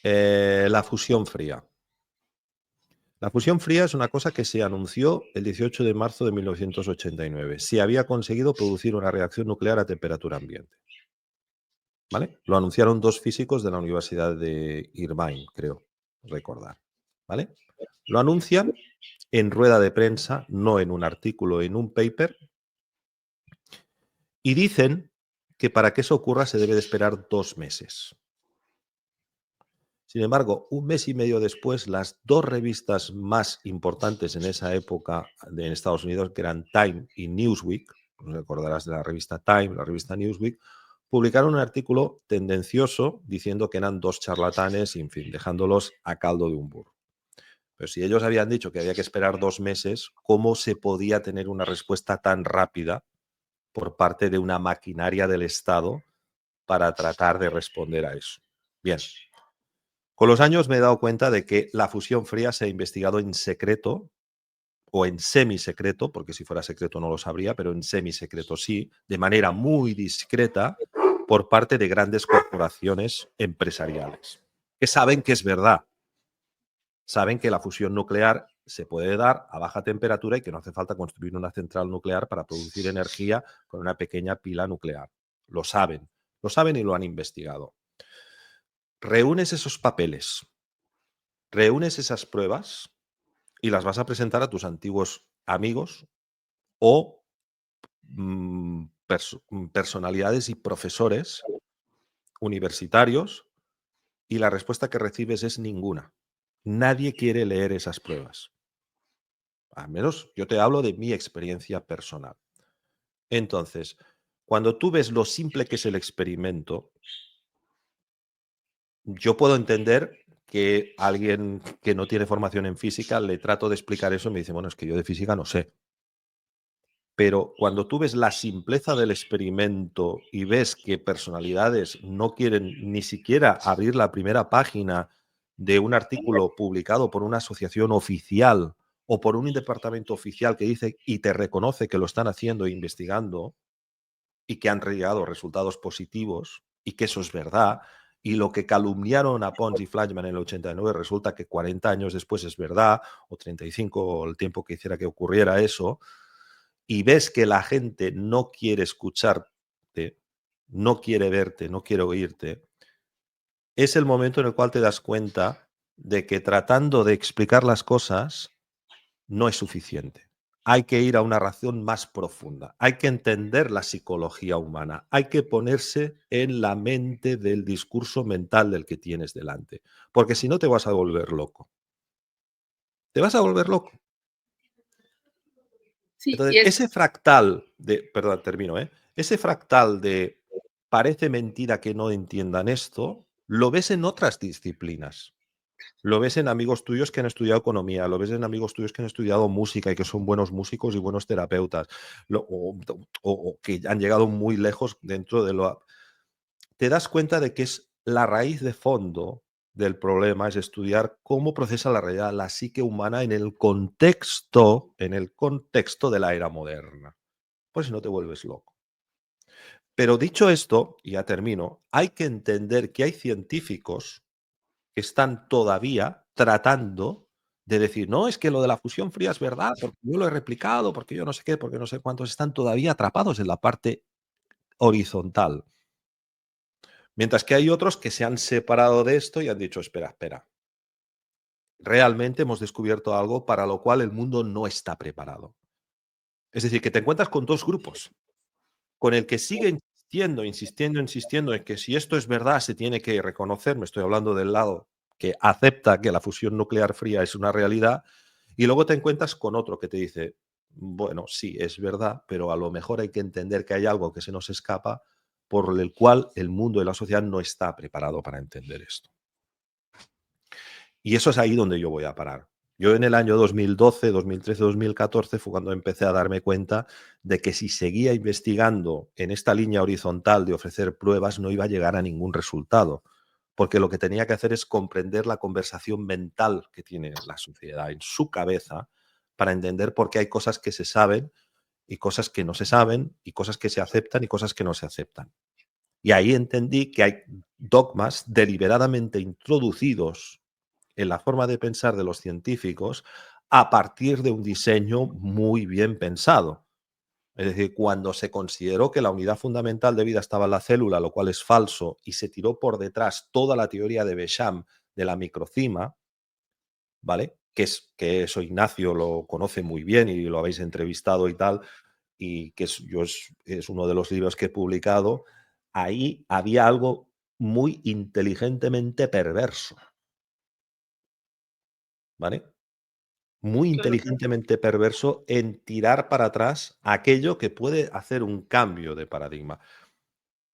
La fusión fría. La fusión fría es una cosa que se anunció el 18 de marzo de 1989. Se había conseguido producir una reacción nuclear a temperatura ambiente. ¿Vale? Lo anunciaron dos físicos de la Universidad de Irvine, creo recordar. ¿Vale? Lo anuncian en rueda de prensa, no en un artículo, en un paper, y dicen que para que eso ocurra se debe de esperar 2 meses. Sin embargo, un mes y medio después, las dos revistas más importantes en esa época en Estados Unidos, que eran Time y Newsweek, recordarás de la revista Time, la revista Newsweek, publicaron un artículo tendencioso diciendo que eran dos charlatanes, y, en fin, dejándolos a caldo de un burro. Pero si ellos habían dicho que había que esperar 2 meses, ¿cómo se podía tener una respuesta tan rápida por parte de una maquinaria del Estado para tratar de responder a eso? Bien. Con los años me he dado cuenta de que la fusión fría se ha investigado en secreto o en semisecreto, porque si fuera secreto no lo sabría, pero en semisecreto sí, de manera muy discreta por parte de grandes corporaciones empresariales, que saben que es verdad, saben que la fusión nuclear se puede dar a baja temperatura y que no hace falta construir una central nuclear para producir energía con una pequeña pila nuclear. Lo saben y lo han investigado. Reúnes esos papeles, reúnes esas pruebas y las vas a presentar a tus antiguos amigos o personalidades y profesores universitarios, y la respuesta que recibes es ninguna. Nadie quiere leer esas pruebas. Al menos yo te hablo de mi experiencia personal. Entonces, cuando tú ves lo simple que es el experimento, yo puedo entender que alguien que no tiene formación en física le trato de explicar eso y me dice, bueno, es que yo de física no sé. Pero cuando tú ves la simpleza del experimento y ves que personalidades no quieren ni siquiera abrir la primera página de un artículo publicado por una asociación oficial o por un departamento oficial que dice y te reconoce que lo están haciendo e investigando y que han llegado resultados positivos y que eso es verdad, y lo que calumniaron a Pons y Fleischmann en el 89 resulta que 40 años después es verdad, o 35, o el tiempo que hiciera que ocurriera eso, y ves que la gente no quiere escucharte, no quiere verte, no quiere oírte, es el momento en el cual te das cuenta de que tratando de explicar las cosas no es suficiente. Hay que ir a una razón más profunda. Hay que entender la psicología humana. Hay que ponerse en la mente del discurso mental del que tienes delante. Porque si no te vas a volver loco. Te vas a volver loco. Sí, y Entonces, es, ese fractal de, perdón, termino, ¿eh? Ese fractal de parece mentira que no entiendan esto, lo ves en otras disciplinas. Lo ves en amigos tuyos que han estudiado economía, lo ves en amigos tuyos que han estudiado música y que son buenos músicos y buenos terapeutas, o que han llegado muy lejos dentro de lo... Te das cuenta de que es la raíz de fondo del problema, es estudiar cómo procesa la realidad, la psique humana en el contexto de la era moderna. Pues si no te vuelves loco. Pero dicho esto, y ya termino, hay que entender que hay científicos que están todavía tratando de decir, no, es que lo de la fusión fría es verdad, porque yo lo he replicado, porque yo no sé qué, porque no sé cuántos, están todavía atrapados en la parte horizontal. Mientras que hay otros que se han separado de esto y han dicho, espera, espera, realmente hemos descubierto algo para lo cual el mundo no está preparado. Es decir, que te encuentras con dos grupos, con el que sigue insistiendo, insistiendo, insistiendo en que si esto es verdad se tiene que reconocer, me estoy hablando del lado que acepta que la fusión nuclear fría es una realidad, y luego te encuentras con otro que te dice, bueno, sí, es verdad, pero a lo mejor hay que entender que hay algo que se nos escapa por el cual el mundo y la sociedad no está preparado para entender esto. Y eso es ahí donde yo voy a parar. Yo en el año 2012, 2013, 2014 fue cuando empecé a darme cuenta de que si seguía investigando en esta línea horizontal de ofrecer pruebas no iba a llegar a ningún resultado, porque lo que tenía que hacer es comprender la conversación mental que tiene la sociedad en su cabeza para entender por qué hay cosas que se saben y cosas que no se saben y cosas que se aceptan y cosas que no se aceptan. Y ahí entendí que hay dogmas deliberadamente introducidos en la forma de pensar de los científicos a partir de un diseño muy bien pensado. Es decir, cuando se consideró que la unidad fundamental de vida estaba en la célula, lo cual es falso, y se tiró por detrás toda la teoría de Béchamp de la microcima, ¿vale? Que eso Ignacio lo conoce muy bien y lo habéis entrevistado y tal, y que es uno de los libros que he publicado, ahí había algo muy inteligentemente perverso, ¿vale? Muy claro, inteligentemente perverso en tirar para atrás aquello que puede hacer un cambio de paradigma.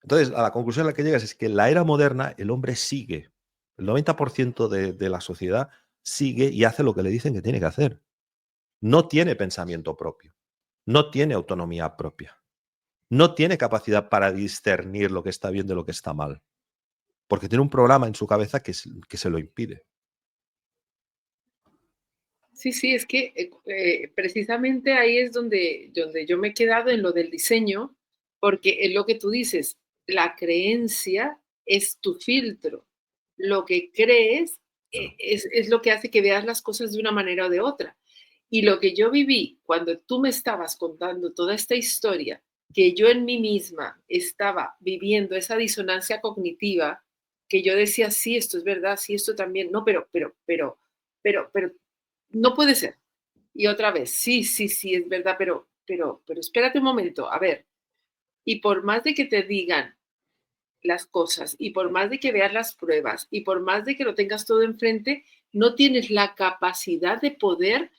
Entonces, a la conclusión a la que llegas es que en la era moderna el hombre sigue, el 90% de la sociedad sigue y hace lo que le dicen que tiene que hacer. No tiene pensamiento propio, no tiene autonomía propia, no tiene capacidad para discernir lo que está bien de lo que está mal, porque tiene un programa en su cabeza que se lo impide. sí, sí, es que precisamente ahí es donde yo me he quedado en lo del diseño, porque es lo que tú dices, la creencia es tu filtro. Lo que crees Claro. es lo que hace que veas las cosas de una manera o de otra. Y lo que yo viví cuando tú me estabas contando toda esta historia, que yo en mí misma estaba viviendo esa disonancia cognitiva, que yo decía, sí, esto es verdad, sí, esto también, no, pero no puede ser. Y otra vez, sí, sí, sí, es verdad, pero espérate un momento, a ver, y por más de que te digan las cosas, y por más de que veas las pruebas, y por más de que lo tengas todo enfrente, no tienes la capacidad de poder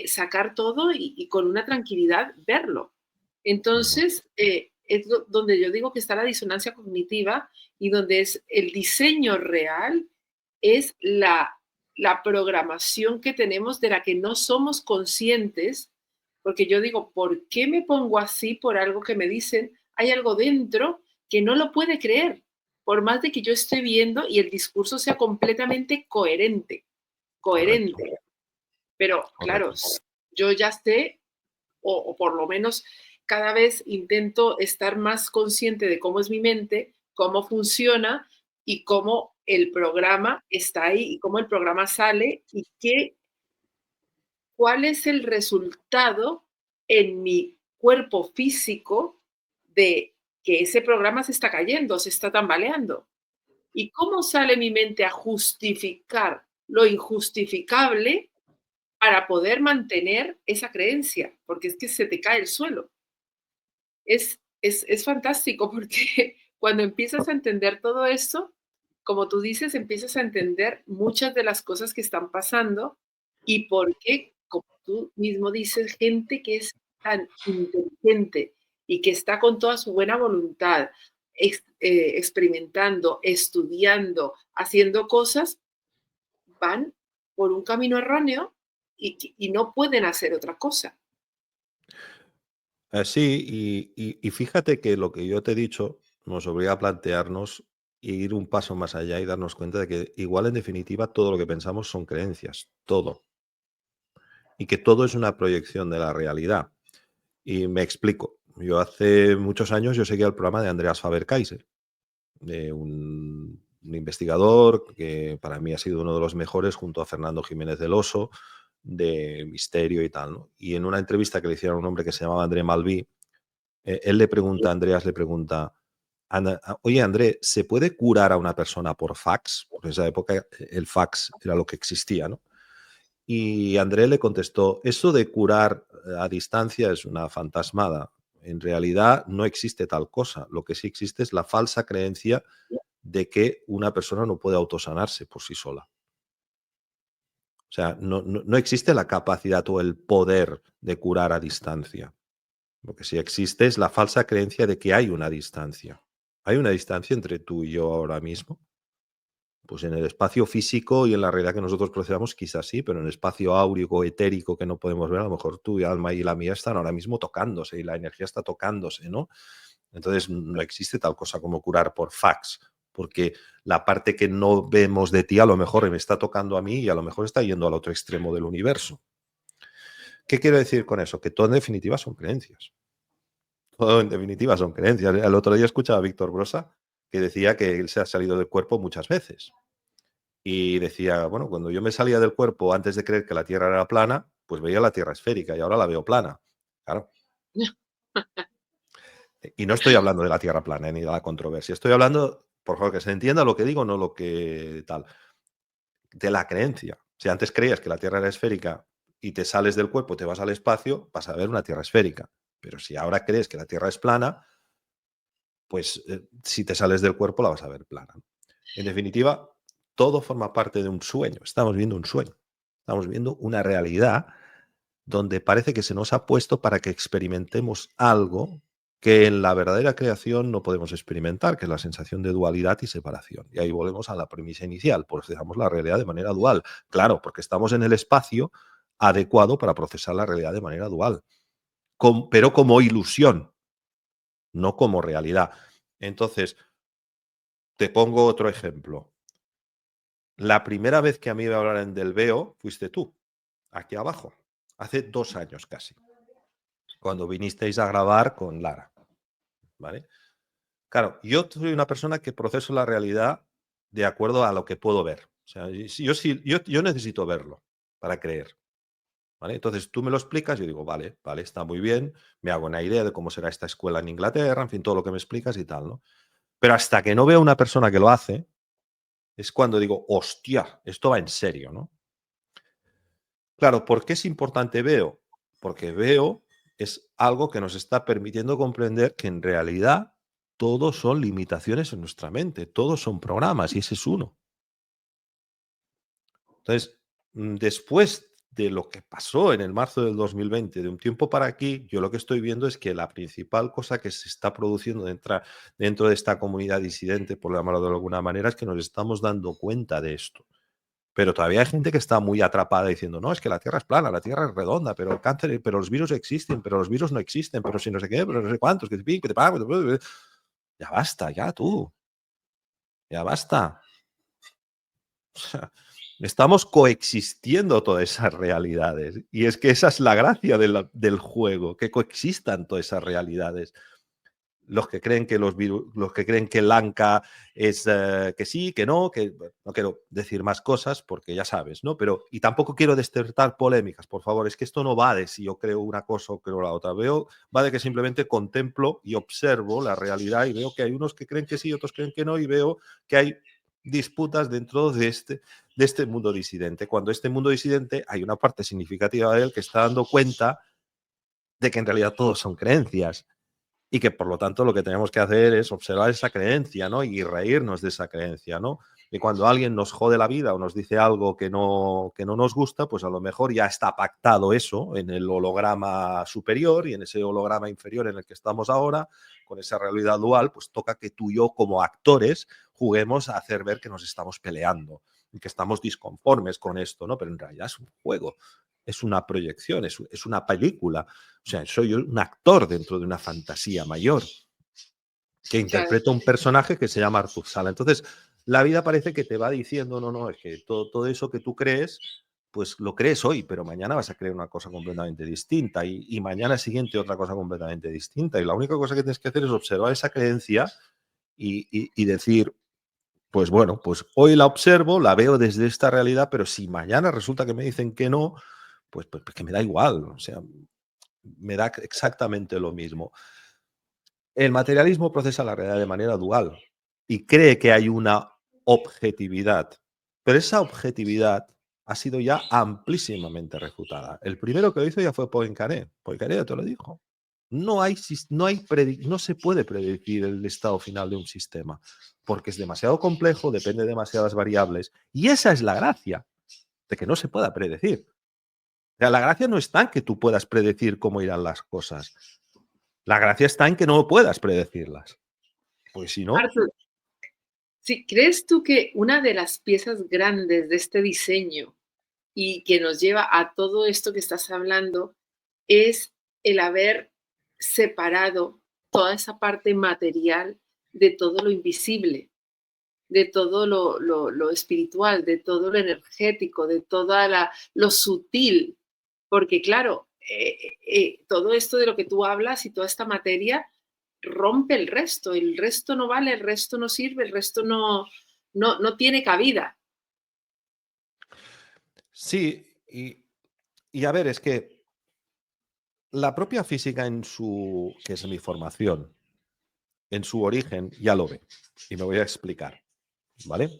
sacar todo y con una tranquilidad verlo. Ujú. Entonces, donde yo digo que está la disonancia cognitiva y donde es el diseño real, es la programación que tenemos de la que no somos conscientes Porque yo digo, ¿por qué me pongo así por algo que me dicen? Hay algo dentro que no lo puede creer, por más de que yo esté viendo y el discurso sea completamente coherente, Correcto, coherente. Pero claro, correcto. yo ya sé, o por lo menos cada vez intento estar más consciente de cómo es mi mente, cómo funciona y cómo el programa está ahí y cómo el programa sale y qué, cuál es el resultado en mi cuerpo físico de que ese programa se está cayendo, se está tambaleando. ¿Y cómo sale mi mente a justificar lo injustificable para poder mantener esa creencia? Porque es que se te cae el suelo. Es fantástico porque cuando empiezas a entender todo esto, como tú dices, empiezas a entender muchas de las cosas que están pasando y por qué, como tú mismo dices, gente que es tan inteligente y que está con toda su buena voluntad, experimentando, estudiando, haciendo cosas, van por un camino erróneo y no pueden hacer otra cosa. Sí, y fíjate que lo que yo te he dicho nos obliga a plantearnos e ir un paso más allá y darnos cuenta de que igual en definitiva todo lo que pensamos son creencias, todo, y que todo es una proyección de la realidad. Y me explico. Yo hace muchos años yo seguía el programa de Andreas Faber-Kaiser, de un investigador que para mí ha sido uno de los mejores junto a Fernando Jiménez del Oso, de misterio y tal, ¿no? Y en una entrevista que le hicieron a un hombre que se llamaba André Malví, él le pregunta, Andreas le pregunta, oye André, ¿se puede curar a una persona por fax? Porque en esa época el fax era lo que existía, ¿no? Y André le contestó, eso de curar a distancia es una fantasmada. En realidad no existe tal cosa. Lo que sí existe es la falsa creencia de que una persona no puede autosanarse por sí sola. O sea, no existe la capacidad o el poder de curar a distancia. Lo que sí existe es la falsa creencia de que hay una distancia. ¿Hay una distancia entre tú y yo ahora mismo? Pues en el espacio físico y en la realidad que nosotros procesamos, quizás sí, pero en el espacio áurico, etérico que no podemos ver, a lo mejor tu alma y la mía están ahora mismo tocándose y la energía está tocándose, ¿no? Entonces no existe tal cosa como curar por fax, porque la parte que no vemos de ti a lo mejor me está tocando a mí y a lo mejor está yendo al otro extremo del universo. ¿Qué quiero decir con eso? Que todo en definitiva son creencias. Todo en definitiva son creencias. El otro día escuchaba a Víctor Brosa que decía que él se ha salido del cuerpo muchas veces. Y decía, bueno, cuando yo me salía del cuerpo antes de creer que la Tierra era plana, pues veía la Tierra esférica y ahora la veo plana. Claro. Y no estoy hablando de la Tierra plana ni de la controversia. Estoy hablando, por favor, que se entienda lo que digo, no lo que tal, de la creencia. Si antes creías que la Tierra era esférica y te sales del cuerpo, te vas al espacio, vas a ver una Tierra esférica. Pero si ahora crees que la Tierra es plana, pues si te sales del cuerpo la vas a ver plana. En definitiva, todo forma parte de un sueño. Estamos viendo un sueño. Estamos viendo una realidad donde parece que se nos ha puesto para que experimentemos algo que en la verdadera creación no podemos experimentar, que es la sensación de dualidad y separación. Y ahí volvemos a la premisa inicial, procesamos la realidad de manera dual. Claro, porque estamos en el espacio adecuado para procesar la realidad de manera dual, pero como ilusión, no como realidad. Entonces, te pongo otro ejemplo. La primera vez que a mí me hablaron del veo fuiste tú, aquí abajo, hace 2 años casi, cuando vinisteis a grabar con Lara, ¿vale? Claro, yo soy una persona que proceso la realidad de acuerdo a lo que puedo ver. O sea, yo necesito verlo para creer, ¿vale? Entonces tú me lo explicas, yo digo, vale, vale, está muy bien, me hago una idea de cómo será esta escuela en Inglaterra, en fin, todo lo que me explicas y tal, ¿no? Pero hasta que no veo una persona que lo hace, es cuando digo, hostia, esto va en serio, ¿no? Claro, ¿por qué es importante veo? Porque veo es algo que nos está permitiendo comprender que en realidad todos son limitaciones en nuestra mente, todos son programas y ese es uno. Entonces, después de lo que pasó en el marzo del 2020, de un tiempo para aquí, yo lo que estoy viendo es que la principal cosa que se está produciendo dentro de esta comunidad disidente, por llamarlo de alguna manera, es que nos estamos dando cuenta de esto. Pero todavía hay gente que está muy atrapada diciendo, no, es que la Tierra es plana, la Tierra es redonda, pero el cáncer, pero los virus existen, pero los virus no existen, pero si no sé qué, pero no sé cuántos, que te pin, que te pagan, ya basta, ya tú, ya basta. O sea, estamos coexistiendo todas esas realidades. Y es que esa es la gracia del juego, que coexistan todas esas realidades. Los que creen que los que creen que el Anka es que sí, que no quiero decir más cosas porque ya sabes, ¿no? Pero, y tampoco quiero despertar polémicas, por favor, es que esto no va de si yo creo una cosa o creo la otra, va de que simplemente contemplo y observo la realidad y veo que hay unos que creen que sí, otros creen que no, y veo que hay disputas dentro de este mundo disidente. Cuando este mundo disidente hay una parte significativa de él que está dando cuenta de que en realidad todos son creencias y que por lo tanto lo que tenemos que hacer es observar esa creencia, ¿no? Y reírnos de esa creencia, ¿no? Y cuando alguien nos jode la vida o nos dice algo que no nos gusta, pues a lo mejor ya está pactado eso en el holograma superior y en ese holograma inferior en el que estamos ahora, con esa realidad dual, pues toca que tú y yo como actores juguemos a hacer ver que nos estamos peleando y que estamos disconformes con esto, ¿no? Pero en realidad es un juego, es una proyección, es una película. O sea, soy un actor dentro de una fantasía mayor que Claro, interpreta un personaje que se llama Arthur Sala. Entonces, la vida parece que te va diciendo, no, es que todo eso que tú crees, pues lo crees hoy, pero mañana vas a creer una cosa completamente distinta y mañana siguiente otra cosa completamente distinta. Y la única cosa que tienes que hacer es observar esa creencia y decir, pues bueno, pues hoy la observo, la veo desde esta realidad, pero si mañana resulta que me dicen que no, pues que me da igual. O sea, me da exactamente lo mismo. El materialismo procesa la realidad de manera dual y cree que hay una objetividad, pero esa objetividad ha sido ya amplísimamente refutada. El primero que lo hizo ya fue Poincaré. Poincaré ya te lo dijo. No se puede predecir el estado final de un sistema porque es demasiado complejo, depende de demasiadas variables y esa es la gracia de que no se pueda predecir. O sea, la gracia no está en que tú puedas predecir cómo irán las cosas. La gracia está en que no puedas predecirlas. Pues si no, Arthur, si crees tú que una de las piezas grandes de este diseño y que nos lleva a todo esto que estás hablando es el haber separado toda esa parte material de todo lo invisible, de todo lo espiritual, de todo lo energético, de todo lo sutil, porque claro, todo esto de lo que tú hablas y toda esta materia rompe el resto no vale, el resto no sirve, el resto no tiene cabida. sí, y a ver, es que la propia física que es mi formación, en su origen, ya lo ve. Y me voy a explicar, ¿vale?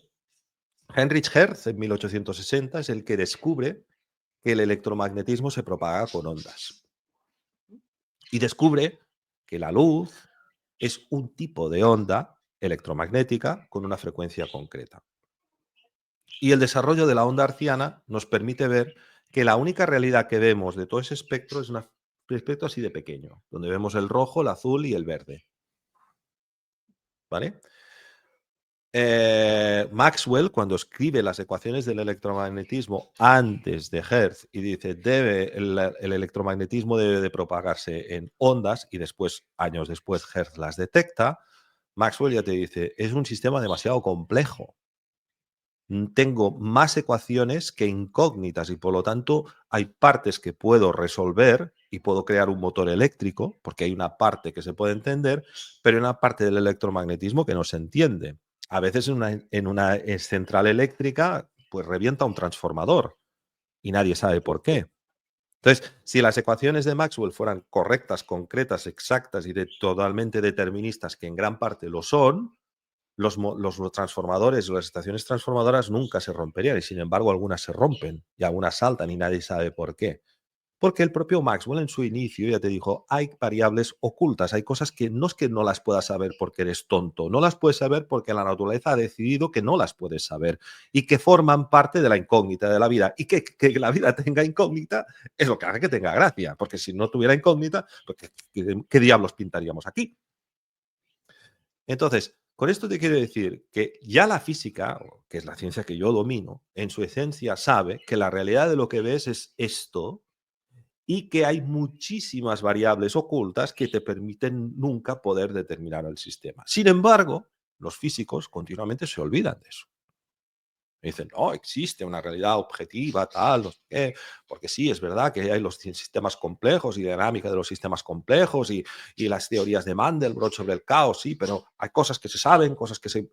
Heinrich Hertz, en 1860, es el que descubre que el electromagnetismo se propaga con ondas. Y descubre que la luz es un tipo de onda electromagnética con una frecuencia concreta. Y el desarrollo de la onda hertziana nos permite ver que la única realidad que vemos de todo ese espectro es un espectro así de pequeño, donde vemos el rojo, el azul y el verde. ¿Vale? Maxwell, cuando escribe las ecuaciones del electromagnetismo antes de Hertz y dice el electromagnetismo debe de propagarse en ondas y después, años después, Hertz las detecta, Maxwell ya te dice, es un sistema demasiado complejo. Tengo más ecuaciones que incógnitas y por lo tanto hay partes que puedo resolver y puedo crear un motor eléctrico porque hay una parte que se puede entender, pero hay una parte del electromagnetismo que no se entiende. A veces en una central eléctrica pues revienta un transformador y nadie sabe por qué. Entonces, si las ecuaciones de Maxwell fueran correctas, concretas, exactas y totalmente deterministas, que en gran parte lo son, los transformadores o las estaciones transformadoras nunca se romperían y sin embargo algunas se rompen y algunas saltan y nadie sabe por qué. Porque el propio Maxwell en su inicio ya te dijo, hay variables ocultas, hay cosas que no es que no las puedas saber porque eres tonto, no las puedes saber porque la naturaleza ha decidido que no las puedes saber y que forman parte de la incógnita de la vida y que la vida tenga incógnita es lo que hace que tenga gracia, porque si no tuviera incógnita, pues ¿qué diablos pintaríamos aquí? Entonces, Con esto te quiero decir que ya la física, que es la ciencia que yo domino, en su esencia sabe que la realidad de lo que ves es esto y que hay muchísimas variables ocultas que te permiten nunca poder determinar el sistema. Sin embargo, los físicos continuamente se olvidan de eso. Dicen, no, existe una realidad objetiva, tal, no sé qué, porque sí, es verdad que hay los sistemas complejos y dinámica de los sistemas complejos y las teorías de Mandelbrot sobre el caos, sí, pero hay cosas que se saben, cosas que se...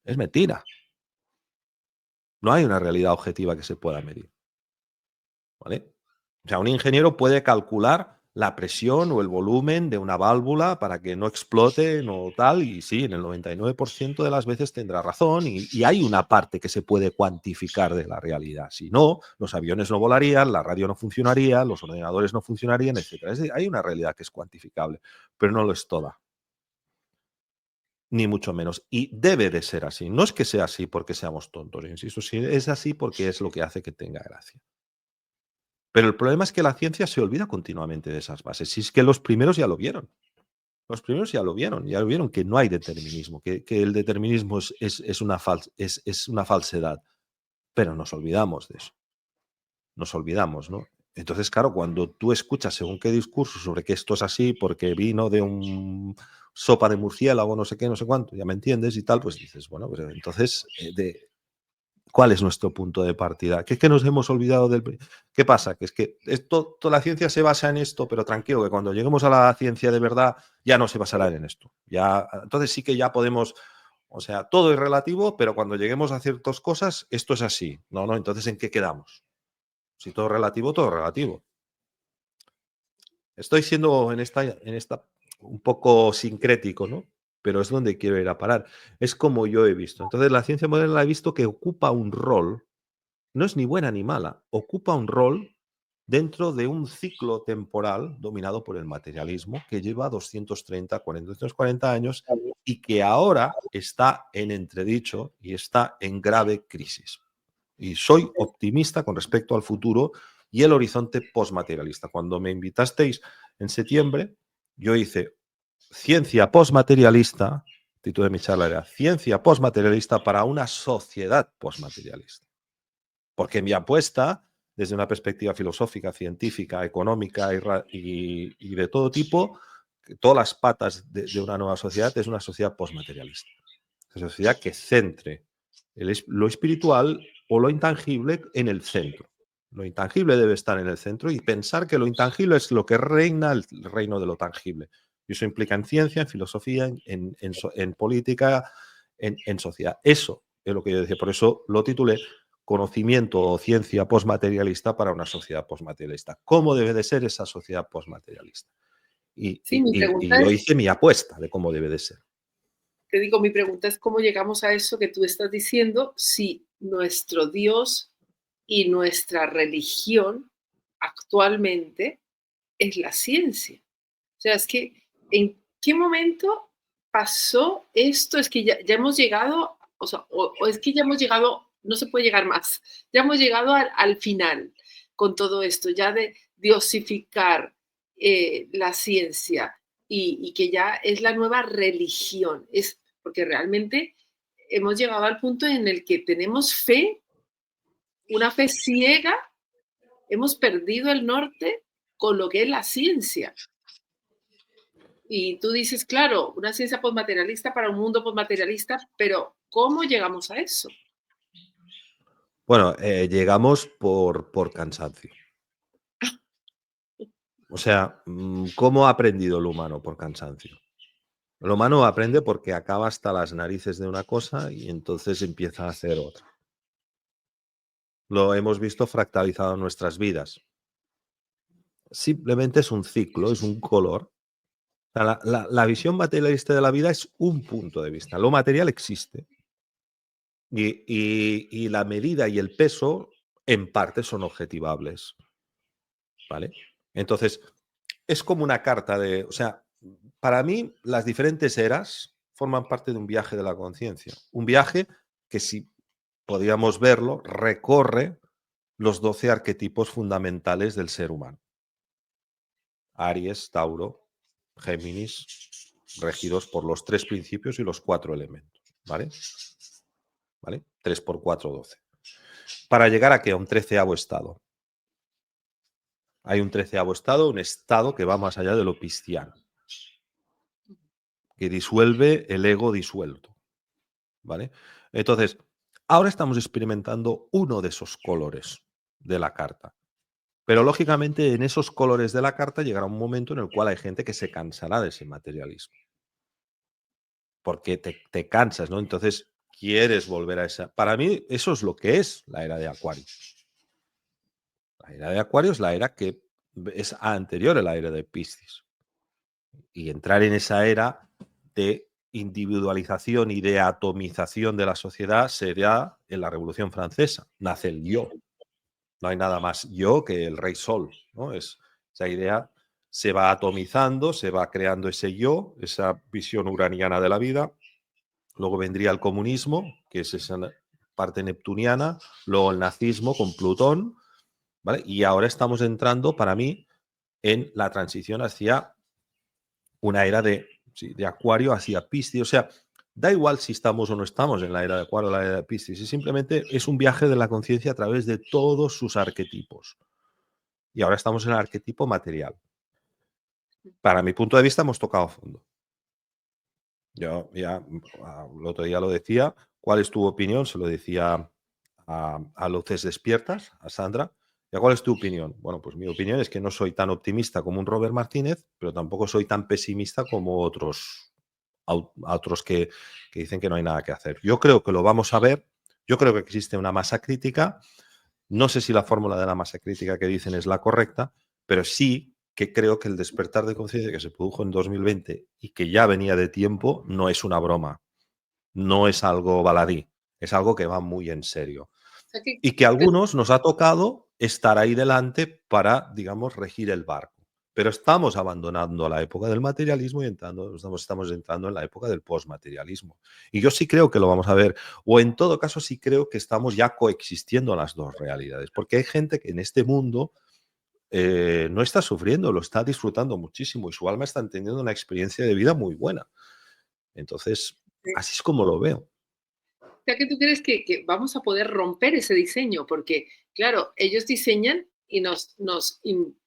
Es mentira. No hay una realidad objetiva que se pueda medir. ¿Vale? O sea, un ingeniero puede calcular la presión o el volumen de una válvula para que no explote, no tal, y sí, en el 99% de las veces tendrá razón y hay una parte que se puede cuantificar de la realidad. Si no, los aviones no volarían, la radio no funcionaría, los ordenadores no funcionarían, etc. Es decir, hay una realidad que es cuantificable, pero no lo es toda, ni mucho menos. Y debe de ser así. No es que sea así porque seamos tontos, insisto, sí, es así porque es lo que hace que tenga gracia. Pero el problema es que la ciencia se olvida continuamente de esas bases. Si es que los primeros ya lo vieron. Los primeros ya lo vieron que no hay determinismo, que el determinismo es una falsedad. Pero nos olvidamos de eso. Nos olvidamos, ¿no? Entonces, claro, cuando tú escuchas según qué discurso sobre que esto es así porque vino de un sopa de murciélago, no sé qué, no sé cuánto, ya me entiendes y tal, pues dices, bueno, pues entonces, ¿cuál es nuestro punto de partida? Que es que nos hemos olvidado del... ¿Qué pasa? Que es que toda la ciencia se basa en esto, pero tranquilo, que cuando lleguemos a la ciencia de verdad ya no se basará en esto. Ya, entonces sí que ya podemos... O sea, todo es relativo, pero cuando lleguemos a ciertas cosas, esto es así. No, no, entonces ¿en qué quedamos? Si todo es relativo, todo es relativo. Estoy siendo en esta un poco sincrético, ¿no? Pero es donde quiero ir a parar. Es como yo he visto. Entonces la ciencia moderna he visto que ocupa un rol, no es ni buena ni mala, ocupa un rol dentro de un ciclo temporal dominado por el materialismo que lleva 240 años y que ahora está en entredicho y está en grave crisis. Y soy optimista con respecto al futuro y el horizonte postmaterialista. Cuando me invitasteis en septiembre, yo hice ciencia postmaterialista, el título de mi charla era Ciencia postmaterialista para una sociedad postmaterialista. Porque mi apuesta, desde una perspectiva filosófica, científica, económica y de todo tipo, todas las patas de una nueva sociedad es una sociedad postmaterialista. Una sociedad que centre lo espiritual o lo intangible en el centro. Lo intangible debe estar en el centro y pensar que lo intangible es lo que reina el reino de lo tangible. Y eso implica en ciencia, en filosofía, en política, en sociedad. Eso es lo que yo decía. Por eso lo titulé Conocimiento o ciencia postmaterialista para una sociedad postmaterialista. ¿Cómo debe de ser esa sociedad postmaterialista? Sí, mi Y pregunta yo es, hice mi apuesta de cómo debe de ser. te digo, mi pregunta es cómo llegamos a eso que tú estás diciendo si nuestro Dios y nuestra religión actualmente es la ciencia. O sea, es que ¿en qué momento pasó esto? Es que ya hemos llegado, o sea, o es que ya hemos llegado, no se puede llegar más, ya hemos llegado al final con todo esto, ya de diosificar la ciencia y que ya es la nueva religión, es porque realmente hemos llegado al punto en el que tenemos fe, una fe ciega, hemos perdido el norte con lo que es la ciencia. Y tú dices, claro, una ciencia postmaterialista para un mundo postmaterialista, pero ¿cómo llegamos a eso? Bueno, llegamos por cansancio. O sea, ¿cómo ha aprendido el humano por cansancio? El humano aprende porque acaba hasta las narices de una cosa y entonces empieza a hacer otra. Lo hemos visto fractalizado en nuestras vidas. Simplemente es un ciclo, es un color. O sea, la visión materialista de la vida es un punto de vista. Lo material existe y la medida y el peso en parte son objetivables. ¿Vale? Entonces, es como una carta de, o sea, para mí las diferentes eras forman parte de un viaje de la conciencia. Un viaje que si podíamos verlo, recorre los 12 arquetipos fundamentales del ser humano. Aries, Tauro, Géminis, regidos por los 3 principios y los 4 elementos, ¿vale? ¿Vale? 3 por 4, 12. Para llegar a un 13º estado. Hay un 13º estado, un estado que va más allá de lo pisciano, que disuelve el ego disuelto, ¿vale? Entonces, ahora estamos experimentando uno de esos colores de la carta. Pero lógicamente en esos colores de la carta llegará un momento en el cual hay gente que se cansará de ese materialismo. Porque te cansas, ¿no? Entonces quieres volver a esa. Para mí, eso es lo que es la era de Acuario. La era de Acuario es la era que es anterior a la era de Piscis. Y entrar en esa era de individualización y de atomización de la sociedad sería en la Revolución Francesa. Nace el yo. No hay nada más yo que el rey sol, ¿no? Esa idea se va atomizando, se va creando ese yo, esa visión uraniana de la vida. Luego vendría el comunismo, que es esa parte neptuniana, luego el nazismo con Plutón, ¿vale? Y ahora estamos entrando, para mí, en la transición hacia una era de Acuario hacia Piscis. O sea, da igual si estamos o no estamos en la era de Acuario o la era de Piscis, simplemente es un viaje de la conciencia a través de todos sus arquetipos. Y ahora estamos en el arquetipo material. Para mi punto de vista hemos tocado fondo. Yo ya el otro día lo decía. ¿Cuál es tu opinión? Se lo decía a Luces Despiertas, a Sandra. ¿Y cuál es tu opinión? Bueno, pues mi opinión es que no soy tan optimista como un Robert Martínez, pero tampoco soy tan pesimista como otros que dicen que no hay nada que hacer. Yo creo que lo vamos a ver. Yo creo que existe una masa crítica. No sé si la fórmula de la masa crítica que dicen es la correcta, pero sí que creo que el despertar de conciencia que se produjo en 2020 y que ya venía de tiempo no es una broma, no es algo baladí, es algo que va muy en serio. O sea Y que a algunos nos ha tocado estar ahí delante para, digamos, regir el barco. Pero estamos abandonando la época del materialismo y estamos entrando en la época del postmaterialismo. Y yo sí creo que lo vamos a ver, o en todo caso sí creo que estamos ya coexistiendo las dos realidades, porque hay gente que en este mundo no está sufriendo, lo está disfrutando muchísimo y su alma está teniendo una experiencia de vida muy buena. Entonces, así es como lo veo. O sea, que tú crees que vamos a poder romper ese diseño, porque, claro, ellos diseñan y nos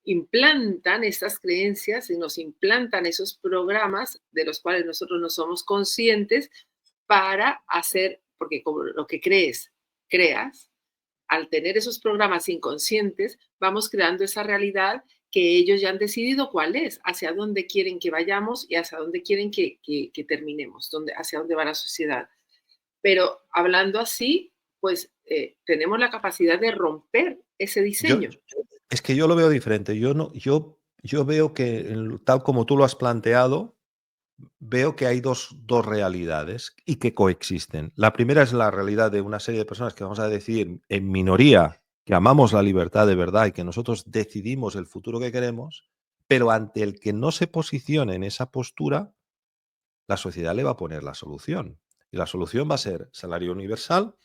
implantan estas creencias y nos implantan esos programas de los cuales nosotros no somos conscientes para hacer, porque como lo que creas, al tener esos programas inconscientes, vamos creando esa realidad que ellos ya han decidido cuál es, hacia dónde quieren que vayamos y hacia dónde quieren que terminemos, hacia dónde va la sociedad. Pero hablando así, pues tenemos la capacidad de romper ese diseño. Es que yo lo veo diferente. Yo veo que, tal como tú lo has planteado, veo que hay dos realidades y que coexisten. La primera es la realidad de una serie de personas que vamos a decir en minoría que amamos la libertad de verdad y que nosotros decidimos el futuro que queremos, pero ante el que no se posicione en esa postura, la sociedad le va a poner la solución. Y la solución va a ser salario universal,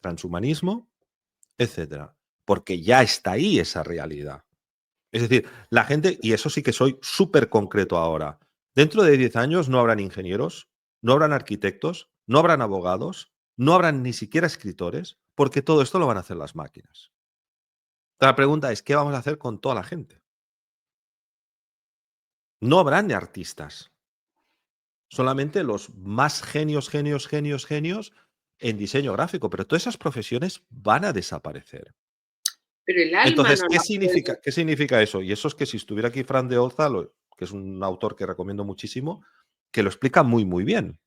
transhumanismo, etcétera. Porque ya está ahí esa realidad. Es decir, la gente, y eso sí que soy súper concreto ahora, dentro de 10 años no habrán ingenieros, no habrán arquitectos, no habrán abogados, no habrán ni siquiera escritores, porque todo esto lo van a hacer las máquinas. La pregunta es, ¿qué vamos a hacer con toda la gente? No habrán ni artistas. Solamente los más genios en diseño gráfico, pero todas esas profesiones van a desaparecer. Pero el alma Entonces, no ¿qué la significa, puede. qué significa eso? Y eso es que si estuviera aquí Fran de Olza, que es un autor que recomiendo muchísimo, que lo explica muy, muy bien.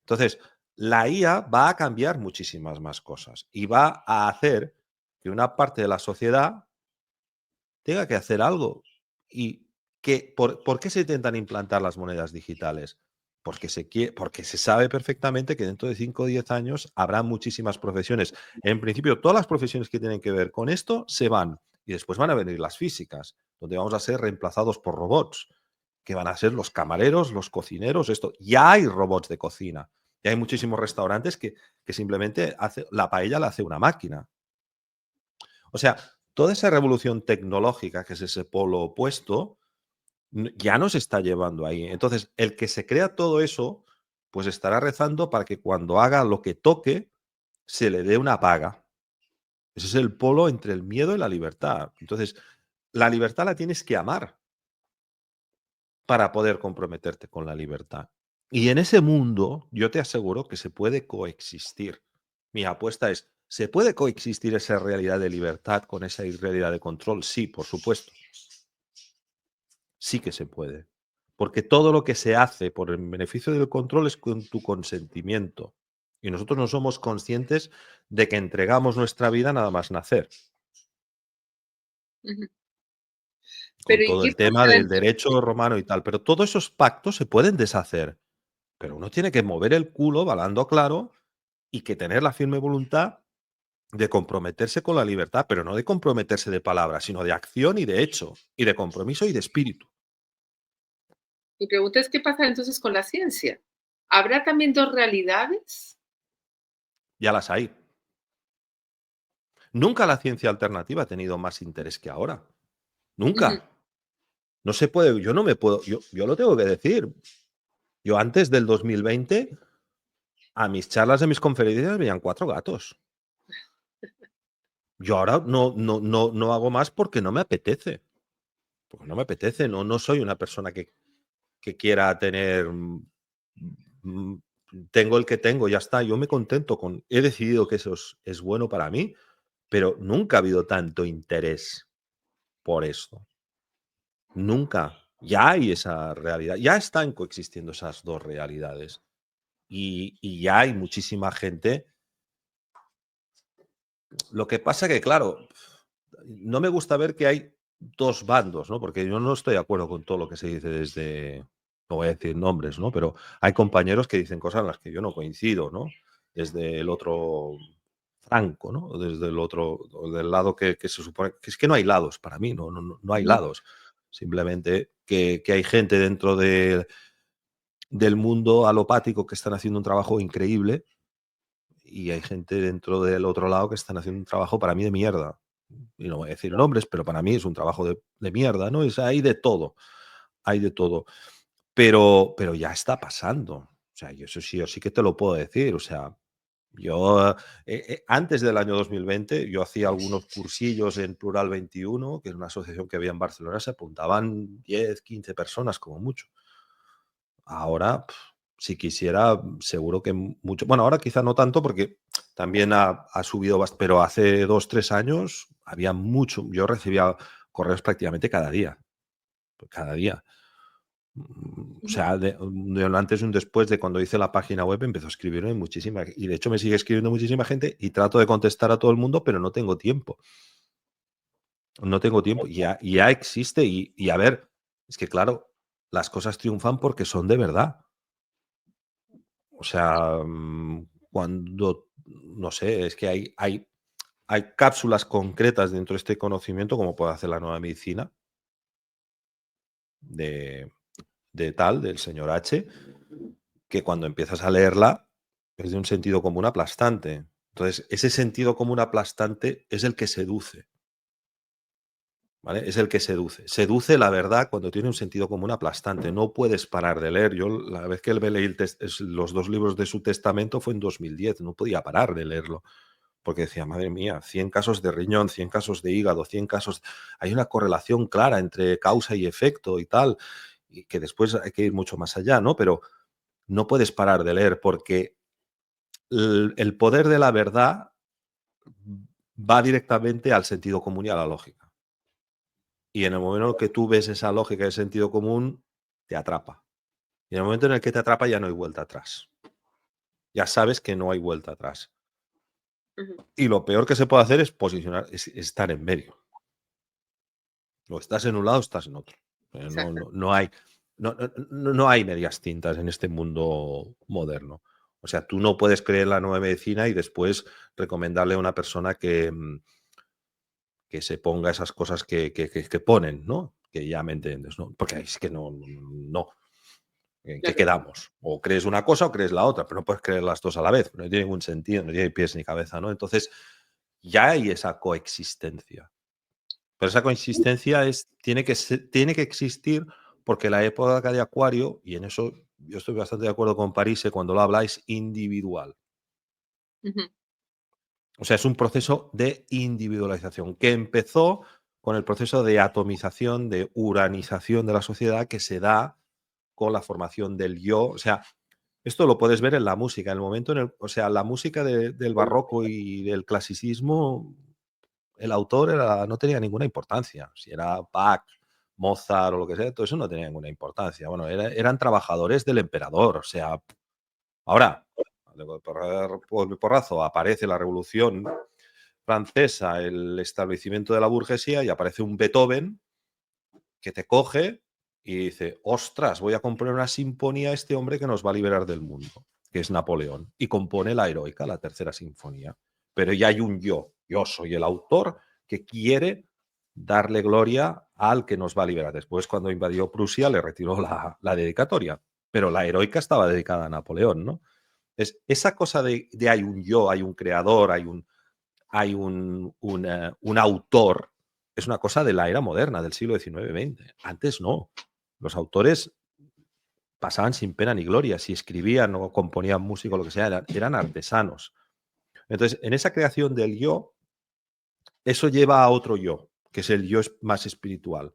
Entonces, la IA va a cambiar muchísimas más cosas y va a hacer que una parte de la sociedad tenga que hacer algo. ¿Y por qué se intentan implantar las monedas digitales? Porque se sabe perfectamente que dentro de 5 o 10 años habrá muchísimas profesiones. En principio, todas las profesiones que tienen que ver con esto se van. Y después van a venir las físicas, donde vamos a ser reemplazados por robots, que van a ser los camareros, los cocineros, esto. Ya hay robots de cocina. Ya hay muchísimos restaurantes que simplemente la paella la hace una máquina. O sea, toda esa revolución tecnológica, que es ese polo opuesto, ya nos está llevando ahí. Entonces, el que se crea todo eso, pues estará rezando para que cuando haga lo que toque, se le dé una paga. Ese es el polo entre el miedo y la libertad. Entonces, la libertad la tienes que amar para poder comprometerte con la libertad. Y en ese mundo, yo te aseguro que se puede coexistir. Mi apuesta es, ¿se puede coexistir esa realidad de libertad con esa irrealidad de control? Sí, por supuesto. Sí que se puede. Porque todo lo que se hace por el beneficio del control es con tu consentimiento. Y nosotros no somos conscientes de que entregamos nuestra vida nada más nacer, Ujú. con Pero ¿y todo qué el tema pasa del entonces? derecho romano y tal. Pero todos esos pactos se pueden deshacer. Pero uno tiene que mover el culo, balando claro, y que tener la firme voluntad de comprometerse con la libertad, pero no de comprometerse de palabra, sino de acción y de hecho, y de compromiso y de espíritu. Mi pregunta es, ¿qué pasa entonces con la ciencia? ¿Habrá también 2 realidades? Ya las hay. Nunca la ciencia alternativa ha tenido más interés que ahora. Ujú. Nunca. No se puede, yo no me puedo, yo lo tengo que decir. Yo antes del 2020, a mis charlas de mis conferencias venían 4 gatos. Yo ahora no hago más porque no me apetece. Porque no me apetece, no soy una persona que quiera tener. Mm, Tengo el que tengo, ya está. Yo me contento con. He decidido que eso es bueno para mí, pero nunca ha habido tanto interés por esto. Nunca. Ya hay esa realidad. Ya están coexistiendo esas dos realidades. Y ya hay muchísima gente. Lo que pasa que, claro, no me gusta ver que hay dos bandos, ¿no? Porque yo no estoy de acuerdo con todo lo que se dice desde, no voy a decir nombres, ¿no? Pero hay compañeros que dicen cosas en las que yo no coincido, ¿no? Desde el otro franco, ¿no? Desde el otro, o del lado que se supone, que es que no hay lados para mí, no hay Ujú. lados. Simplemente que hay gente dentro del mundo alopático que están haciendo un trabajo increíble y hay gente dentro del otro lado que están haciendo un trabajo para mí de mierda. Y no voy a decir nombres, pero para mí es un trabajo de mierda, ¿no? Hay de todo, hay de todo. Pero ya está pasando. O sea, yo sí que te lo puedo decir. O sea, yo antes del año 2020, yo hacía algunos cursillos en Plural 21, que es una asociación que había en Barcelona, se apuntaban 10, 15 personas como mucho. Ahora, si quisiera, seguro que mucho. Bueno, ahora quizá no tanto porque también ha subido bastante, pero hace 2, 3 años había mucho. Yo recibía correos prácticamente cada día. Cada día. O Ujú. sea, de un antes y un después de cuando hice la página web empezó a escribirme muchísima. Y de hecho me sigue escribiendo muchísima gente y trato de contestar a todo el mundo, pero no tengo tiempo. No tengo tiempo. Ya existe. Y a ver, es que claro, las cosas triunfan porque son de verdad. O sea, cuando, no sé, es que hay cápsulas concretas dentro de este conocimiento, como puede hacer la nueva medicina, de, del señor H, que cuando empiezas a leerla es de un sentido común aplastante. Entonces, ese sentido común aplastante es el que seduce, ¿vale? Es el que seduce. Seduce la verdad cuando tiene un sentido común aplastante. No puedes parar de leer. Yo la vez que me leí los 2 libros de su testamento fue en 2010. No podía parar de leerlo. Porque decía, madre mía, 100 casos de riñón, 100 casos de hígado, 100 casos. Hay una correlación clara entre causa y efecto y tal. Y que después hay que ir mucho más allá, ¿no? Pero no puedes parar de leer porque el poder de la verdad va directamente al sentido común y a la lógica. Y en el momento que tú ves esa lógica y el sentido común, te atrapa. Y en el momento en el que te atrapa ya no hay vuelta atrás. Ya sabes que no hay vuelta atrás. Ujú. Y lo peor que se puede hacer es posicionar, es estar en medio. O estás en un lado o estás en otro. Exacto. No hay, no hay medias tintas en este mundo moderno. O sea, tú no puedes creer en la nueva medicina y después recomendarle a una persona que se ponga esas cosas que ponen, ¿no? Que ya me entiendes, ¿no? Porque es que no. ¿En qué Claro. quedamos? O crees una cosa o crees la otra, pero no puedes creer las dos a la vez. No tiene ningún sentido, no tiene pies ni cabeza, ¿no? Entonces, ya hay esa coexistencia. Pero esa coexistencia tiene que existir porque la época de Acuario, y en eso yo estoy bastante de acuerdo con Parise cuando lo habla, es individual. Ujú. O sea, es un proceso de individualización que empezó con el proceso de atomización, de uranización de la sociedad que se da con la formación del yo. O sea, esto lo puedes ver en la música, en el momento en el, o sea, la música del barroco y del clasicismo, el autor no tenía ninguna importancia. Si era Bach, Mozart o lo que sea, todo eso no tenía ninguna importancia. Bueno, eran trabajadores del emperador. O sea, ahora, por el porrazo, aparece la Revolución Francesa, el establecimiento de la burguesía, y aparece un Beethoven que te coge y dice, ostras, voy a componer una sinfonía a este hombre que nos va a liberar del mundo, que es Napoleón, y compone la heroica, la tercera sinfonía. Pero ya hay un yo soy el autor que quiere darle gloria al que nos va a liberar. Después, cuando invadió Prusia, le retiró la dedicatoria, pero la heroica estaba dedicada a Napoleón, ¿no? Es esa cosa de hay un yo, hay un creador, hay un autor, es una cosa de la era moderna, del siglo XIX-XX. Antes no. Los autores pasaban sin pena ni gloria. Si escribían o componían música o lo que sea, eran artesanos. Entonces, en esa creación del yo, eso lleva a otro yo, que es el yo más espiritual,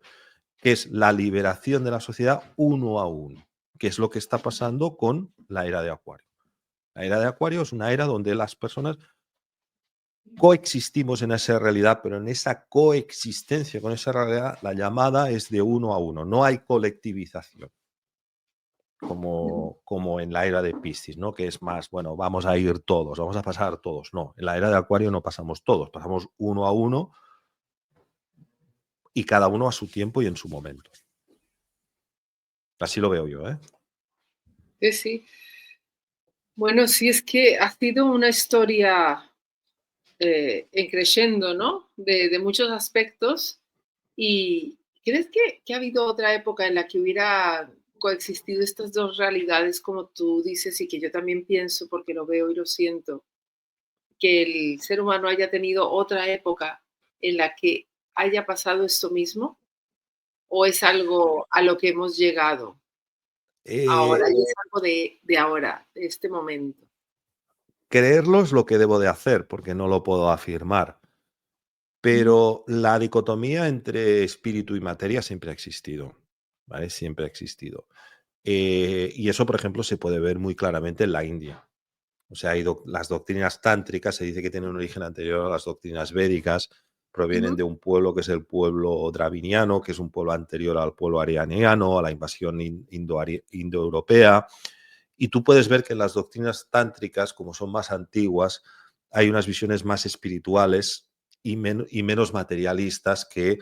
que es la liberación de la sociedad uno a uno, que es lo que está pasando con la era de Acuario. La era de Acuario es una era donde las personas coexistimos en esa realidad, pero en esa coexistencia con esa realidad, la llamada es de uno a uno, no hay colectivización, como en la era de Piscis, ¿no? Que es más, bueno, vamos a ir todos, vamos a pasar todos. No, en la era de Acuario no pasamos todos, pasamos uno a uno y cada uno a su tiempo y en su momento. Así lo veo yo, ¿eh? Sí, sí. Bueno, sí, es que ha sido una historia en creciendo, ¿no? De muchos aspectos. ¿Y crees que ha habido otra época en la que hubiera coexistido estas dos realidades, como tú dices, y que yo también pienso, porque lo veo y lo siento, que el ser humano haya tenido otra época en la que haya pasado esto mismo? ¿O es algo a lo que hemos llegado ahora y es algo de ahora, de este momento? Creerlo es lo que debo de hacer, porque no lo puedo afirmar. Ujú, Pero la dicotomía entre espíritu y materia siempre ha existido, ¿vale? Siempre ha existido. Y eso, por ejemplo, se puede ver muy claramente en la India. O sea, las doctrinas tántricas se dice que tienen un origen anterior a las doctrinas védicas, provienen ujú. de un pueblo que es el pueblo draviniano, que es un pueblo anterior al pueblo arianiano, a la invasión indoeuropea. Y tú puedes ver que en las doctrinas tántricas, como son más antiguas, hay unas visiones más espirituales y menos materialistas que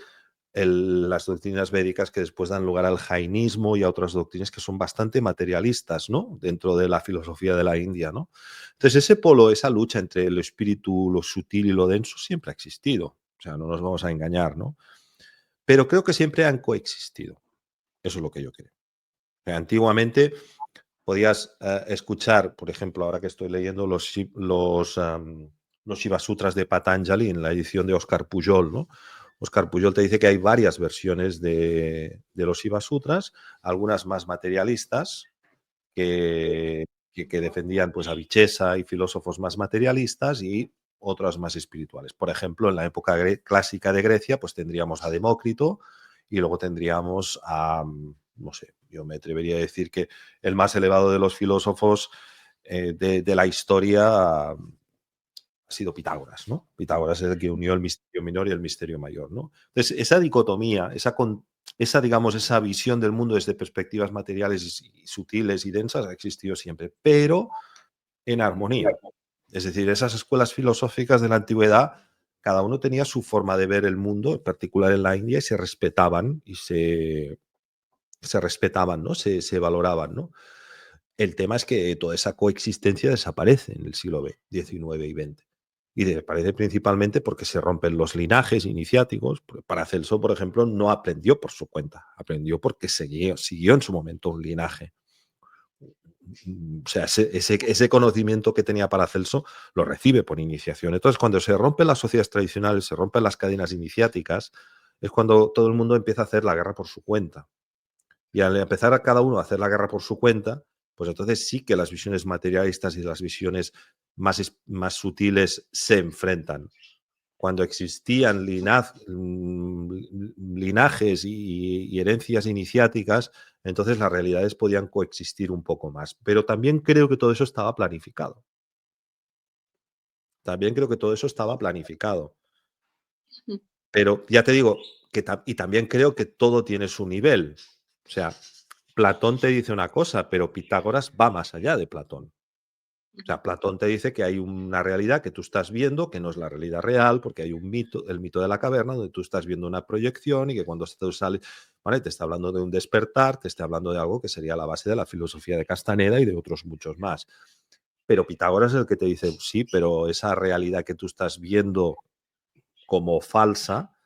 las doctrinas védicas, que después dan lugar al jainismo y a otras doctrinas que son bastante materialistas, ¿no? Dentro de la filosofía de la India, ¿no? Entonces, ese polo, esa lucha entre lo espíritu, lo sutil y lo denso siempre ha existido. O sea, no nos vamos a engañar, ¿no? Pero creo que siempre han coexistido. Eso es lo que yo creo. O sea, antiguamente podías escuchar, por ejemplo, ahora que estoy leyendo los Shiva Sutras de Patanjali en la edición de Oscar Pujol, ¿no? Oscar Pujol te dice que hay varias versiones de los Shiva Sutras, algunas más materialistas, que defendían pues, a Vichesa y filósofos más materialistas, y otras más espirituales. Por ejemplo, en la época clásica de Grecia, pues tendríamos a Demócrito y luego tendríamos a, no sé, yo me atrevería a decir que el más elevado de los filósofos de la historia ha sido Pitágoras, ¿no? Pitágoras es el que unió el misterio menor y el misterio mayor, ¿no? Entonces, esa dicotomía, digamos, esa visión del mundo desde perspectivas materiales y sutiles y densas ha existido siempre, pero en armonía. Es decir, esas escuelas filosóficas de la antigüedad, cada uno tenía su forma de ver el mundo, en particular en la India, y se respetaban y se respetaban, ¿no? Se valoraban, ¿no? El tema es que toda esa coexistencia desaparece en el siglo XIX y XX. Y desaparece principalmente porque se rompen los linajes iniciáticos. Paracelso, por ejemplo, no aprendió por su cuenta, aprendió porque siguió en su momento un linaje. O sea, ese conocimiento que tenía Paracelso lo recibe por iniciación. Entonces, cuando se rompen las sociedades tradicionales, se rompen las cadenas iniciáticas, es cuando todo el mundo empieza a hacer la guerra por su cuenta. Y al empezar a cada uno a hacer la guerra por su cuenta, pues entonces sí que las visiones materialistas y las visiones más sutiles se enfrentan. Cuando existían linajes y herencias iniciáticas, entonces las realidades podían coexistir un poco más. Pero también creo que todo eso estaba planificado. También creo que todo eso estaba planificado. Mm. Pero ya te digo, y también creo que todo tiene su nivel. O sea, Platón te dice una cosa, pero Pitágoras va más allá de Platón. O sea, Platón te dice que hay una realidad que tú estás viendo, que no es la realidad real, porque hay un mito, el mito de la caverna, donde tú estás viendo una proyección y que cuando tú sales, ¿vale? Te está hablando de un despertar, te está hablando de algo que sería la base de la filosofía de Castaneda y de otros muchos más. Pero Pitágoras es el que te dice, sí, pero esa realidad que tú estás viendo como falsa,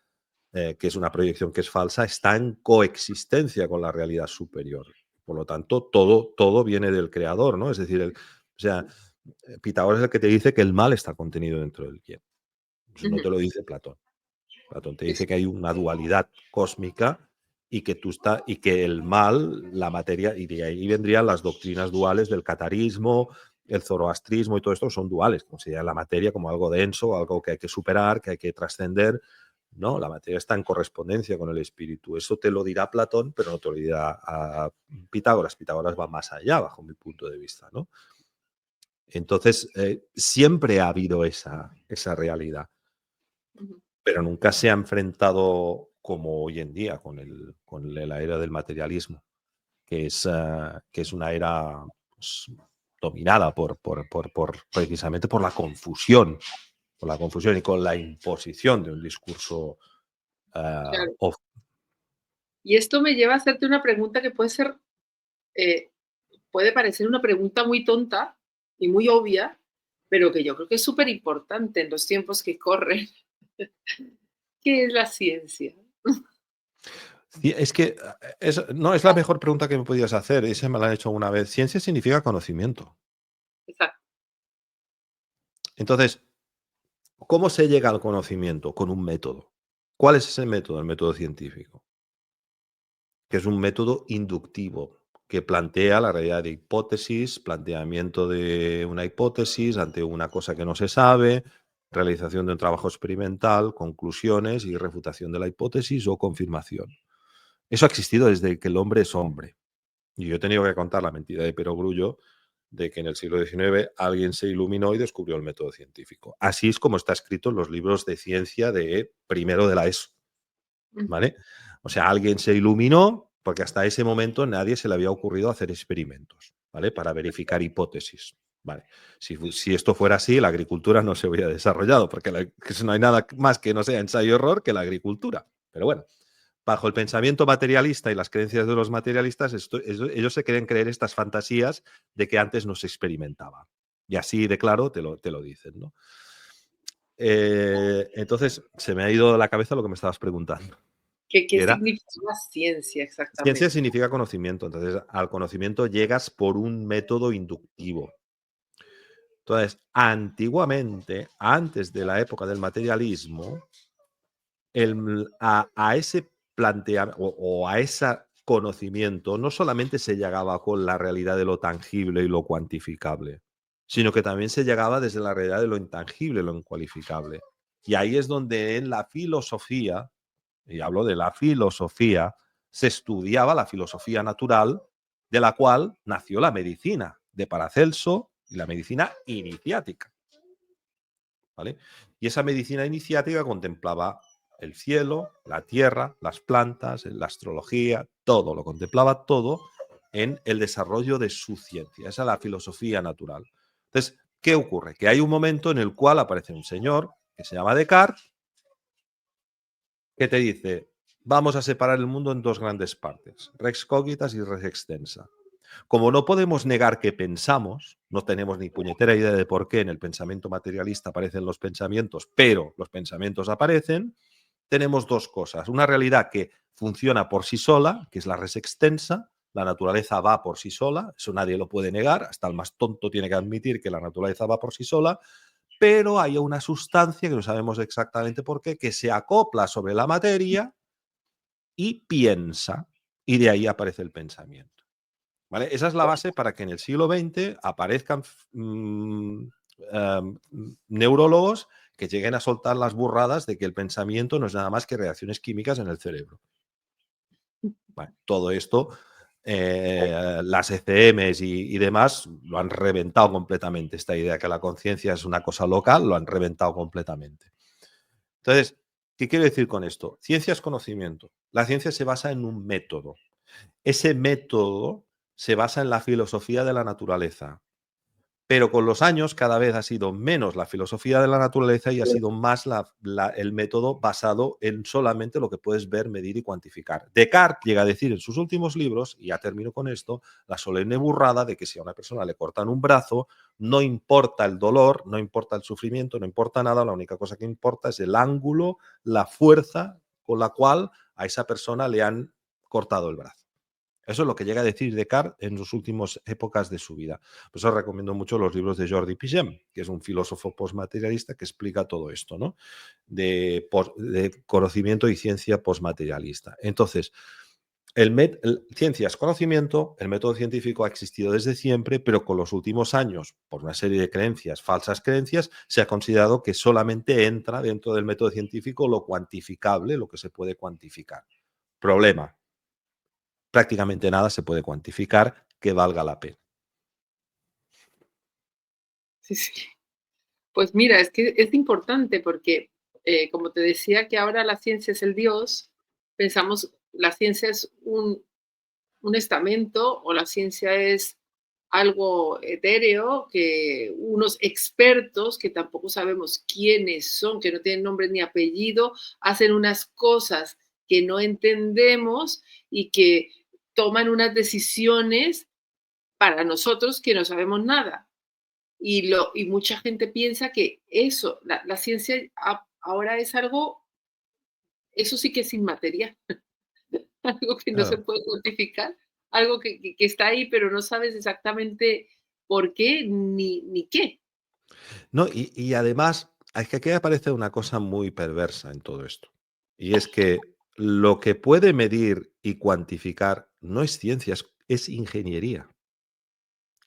que es una proyección que es falsa, está en coexistencia con la realidad superior. Por lo tanto, todo viene del creador, ¿no? Es decir, o sea, Pitágoras es el que te dice que el mal está contenido dentro del bien. Eso no te lo dice Platón. Platón te dice que hay una dualidad cósmica y que el mal, la materia, y de ahí vendrían las doctrinas duales del catarismo, el zoroastrismo y todo esto son duales, consideran la materia como algo denso, algo que hay que superar, que hay que trascender. No, la materia está en correspondencia con el espíritu. Eso te lo dirá Platón, pero no te lo dirá a Pitágoras. Pitágoras va más allá, bajo mi punto de vista, ¿no? Entonces, siempre ha habido esa realidad, pero nunca se ha enfrentado como hoy en día con la era del materialismo, que es una era pues, dominada precisamente por la confusión y con la imposición de un discurso. Claro. uh, Y esto me lleva a hacerte una pregunta que eh, puede parecer una pregunta muy tonta y muy obvia, pero que yo creo que es súper importante en los tiempos que corren. ¿Qué es la ciencia? Es que no es la mejor pregunta que me podías hacer. Esa me la han hecho una vez. Ciencia significa conocimiento. Exacto. Entonces, ¿cómo se llega al conocimiento? Con un método. ¿Cuál es ese método? El método científico, que es un método inductivo, que plantea la realidad de hipótesis, planteamiento de una hipótesis ante una cosa que no se sabe, realización de un trabajo experimental, conclusiones y refutación de la hipótesis o confirmación. Eso ha existido desde que el hombre es hombre. Y yo he tenido que contar la mentira de Perogrullo de que en el siglo XIX alguien se iluminó y descubrió el método científico. Así es como está escrito en los libros de ciencia de primero de la ESO, ¿vale? O sea, alguien se iluminó porque hasta ese momento nadie se le había ocurrido hacer experimentos, ¿vale? Para verificar hipótesis. Vale. Si esto fuera así, la agricultura no se hubiera desarrollado, porque no hay nada más que no sea ensayo-error que la agricultura. Pero bueno, bajo el pensamiento materialista y las creencias de los materialistas, ellos se quieren creer estas fantasías de que antes no se experimentaba. Y así de claro te lo dicen, ¿no? Entonces, se me ha ido de la cabeza lo que me estabas preguntando. ¿Qué Que era, significa la ciencia ciencia exactamente? significa conocimiento, entonces al conocimiento llegas por un método inductivo. Entonces, antiguamente, antes de la época del materialismo, a ese planteamiento o a ese conocimiento no solamente se llegaba con la realidad de lo tangible y lo cuantificable, sino que también se llegaba desde la realidad de lo intangible, lo incualificable. Y ahí es donde en la filosofía, y hablo de la filosofía, se estudiaba la filosofía natural, de la cual nació la medicina de Paracelso y la medicina iniciática. ¿Vale? Y esa medicina iniciática contemplaba el cielo, la tierra, las plantas, la astrología, todo, lo contemplaba todo en el desarrollo de su ciencia. Esa es la filosofía natural. Entonces, ¿qué ocurre? Que hay un momento en el cual aparece un señor que se llama Descartes, que te dice, vamos a separar el mundo en dos grandes partes, res cognitas y res extensa. Como no podemos negar que pensamos, no tenemos ni puñetera idea de por qué en el pensamiento materialista aparecen los pensamientos, pero los pensamientos aparecen, tenemos dos cosas. Una realidad que funciona por sí sola, que es la res extensa, la naturaleza va por sí sola, eso nadie lo puede negar, hasta el más tonto tiene que admitir que la naturaleza va por sí sola, pero hay una sustancia que no sabemos exactamente por qué, que se acopla sobre la materia y piensa. y de ahí aparece el pensamiento. ¿Vale? Esa es la base para que en el siglo XX aparezcan neurólogos que lleguen a soltar las burradas de que el pensamiento no es nada más que reacciones químicas en el cerebro. Vale, todo esto, las ECMs y demás lo han reventado completamente. Esta idea que la conciencia es una cosa local, lo han reventado completamente. Entonces, ¿qué quiero decir con esto? Ciencia es conocimiento. La ciencia se basa en un método. Ese método se basa en la filosofía de la naturaleza. Pero con los años cada vez ha sido menos la filosofía de la naturaleza y ha sido más el método basado en solamente lo que puedes ver, medir y cuantificar. Descartes llega a decir en sus últimos libros, y ya termino con esto, la solemne burrada de que si a una persona le cortan un brazo, no importa el dolor, no importa el sufrimiento, no importa nada, la única cosa que importa es el ángulo, la fuerza con la cual a esa persona le han cortado el brazo. Eso es lo que llega a decir Descartes en sus últimas épocas de su vida. Por eso recomiendo mucho los libros de Jordi Pigem, que es un filósofo postmaterialista que explica todo esto, ¿no? De conocimiento y ciencia postmaterialista. Entonces, ciencia es conocimiento, el método científico ha existido desde siempre, pero con los últimos años, por una serie de creencias, falsas creencias, se ha considerado que solamente entra dentro del método científico lo cuantificable, lo que se puede cuantificar. Problema. Prácticamente nada se puede cuantificar que valga la pena. Sí, sí. Pues mira, es que es importante porque, como te decía que ahora la ciencia es el Dios, pensamos la ciencia es un estamento o la ciencia es algo etéreo que unos expertos que tampoco sabemos quiénes son, que no tienen nombre ni apellido, hacen unas cosas que no entendemos y que toman unas decisiones para nosotros que no sabemos nada. Y mucha gente piensa que eso, la ciencia ahora es algo, eso sí que es inmaterial, algo que no se Claro. puede cuantificar, algo que está ahí, pero no sabes exactamente por qué ni qué. No, y además, es que aquí aparece una cosa muy perversa en todo esto. Y es que lo que puede medir y cuantificar no es ciencia, es ingeniería,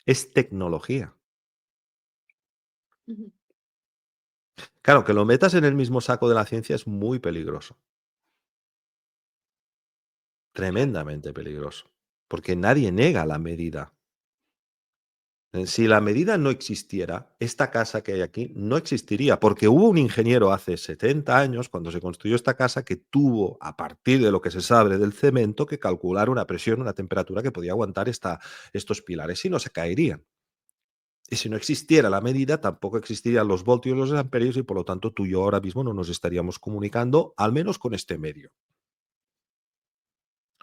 es tecnología. Ujú. Claro, que lo metas en el mismo saco de la ciencia es muy peligroso, Claro. tremendamente peligroso, porque nadie nega la medida. Si la medida no existiera, esta casa que hay aquí no existiría, porque hubo un ingeniero hace 70 años, cuando se construyó esta casa, que tuvo, a partir de lo que se sabe del cemento, que calcular una presión, una temperatura que podía aguantar estos pilares y no se caerían. Y si no existiera la medida, tampoco existirían los voltios y los amperios y por lo tanto tú y yo ahora mismo no nos estaríamos comunicando, al menos con este medio.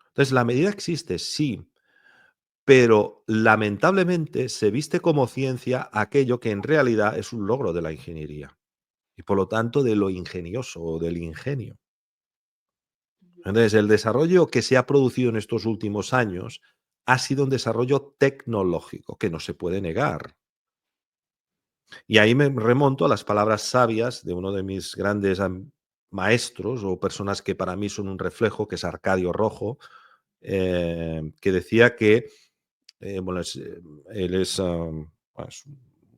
Entonces, la medida existe, sí, pero lamentablemente se viste como ciencia aquello que en realidad es un logro de la ingeniería y por lo tanto de lo ingenioso o del ingenio. Entonces, el desarrollo que se ha producido en estos últimos años ha sido un desarrollo tecnológico que no se puede negar. Y ahí me remonto a las palabras sabias de uno de mis grandes maestros o personas que para mí son un reflejo, que es Arcadio Rojo, que decía que bueno, él bueno,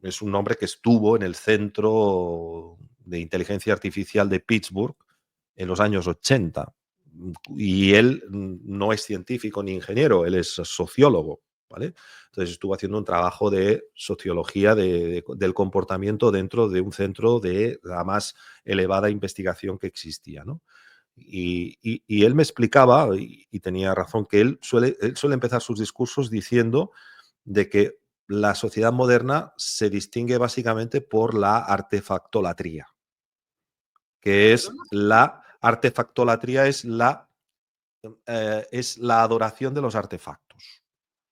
es un hombre que estuvo en el Centro de Inteligencia Artificial de Pittsburgh en los años 80. Y él no es científico ni ingeniero, él es sociólogo, ¿vale? Entonces estuvo haciendo un trabajo de sociología del comportamiento dentro de un centro de la más elevada investigación que existía, ¿no? Y él me explicaba, y tenía razón, que él suele empezar sus discursos diciendo de que la sociedad moderna se distingue básicamente por la artefactolatría, que es ¿Perdona? la artefactolatría es la adoración de los artefactos.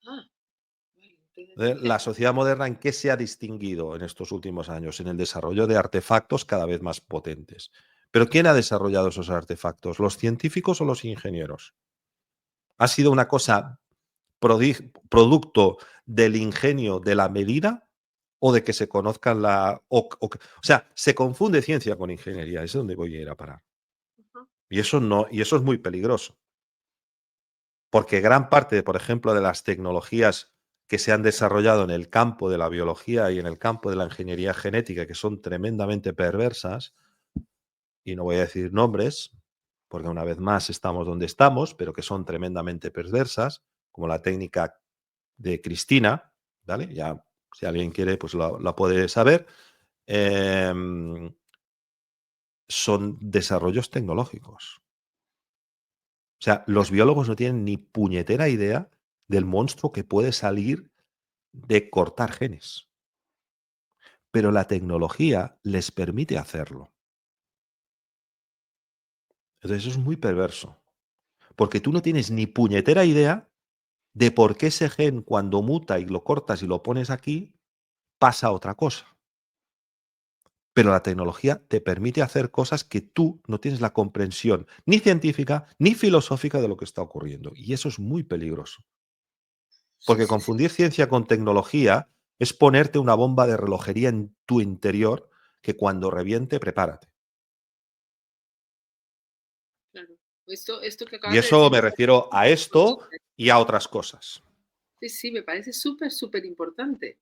Ah, vale, no tenía ni idea. La sociedad moderna, ¿en qué se ha distinguido en estos últimos años? En el desarrollo de artefactos cada vez más potentes. Pero ¿quién ha desarrollado esos artefactos? ¿Los científicos o los ingenieros? ¿Ha sido una cosa producto del ingenio de la medida o de que se conozcan o sea, se confunde ciencia con ingeniería, es donde voy a ir a parar. Ajá. Y eso no, y eso es muy peligroso. porque gran parte, por ejemplo, de las tecnologías que se han desarrollado en el campo de la biología y en el campo de la ingeniería genética, que son tremendamente perversas, y no voy a decir nombres, porque una vez más estamos donde estamos, pero que son tremendamente perversas, como la técnica de Cristina, ¿vale? Ya, si alguien quiere, pues la puede saber. Son desarrollos tecnológicos. O sea, los biólogos no tienen ni puñetera idea del monstruo que puede salir de cortar genes. Pero la tecnología les permite hacerlo. Entonces eso es muy perverso. Porque tú no tienes ni puñetera idea de por qué ese gen, cuando muta y lo cortas y lo pones aquí, pasa otra cosa. Pero la tecnología te permite hacer cosas que tú no tienes la comprensión ni científica ni filosófica de lo que está ocurriendo. Y eso es muy peligroso. Sí, Porque sí, sí, confundir ciencia con tecnología es ponerte una bomba de relojería en tu interior que cuando reviente, prepárate. claro. Esto que Y acabas de eso decir me me refiero a parece esto y a otras cosas. sí, sí, me parece súper, súper importante.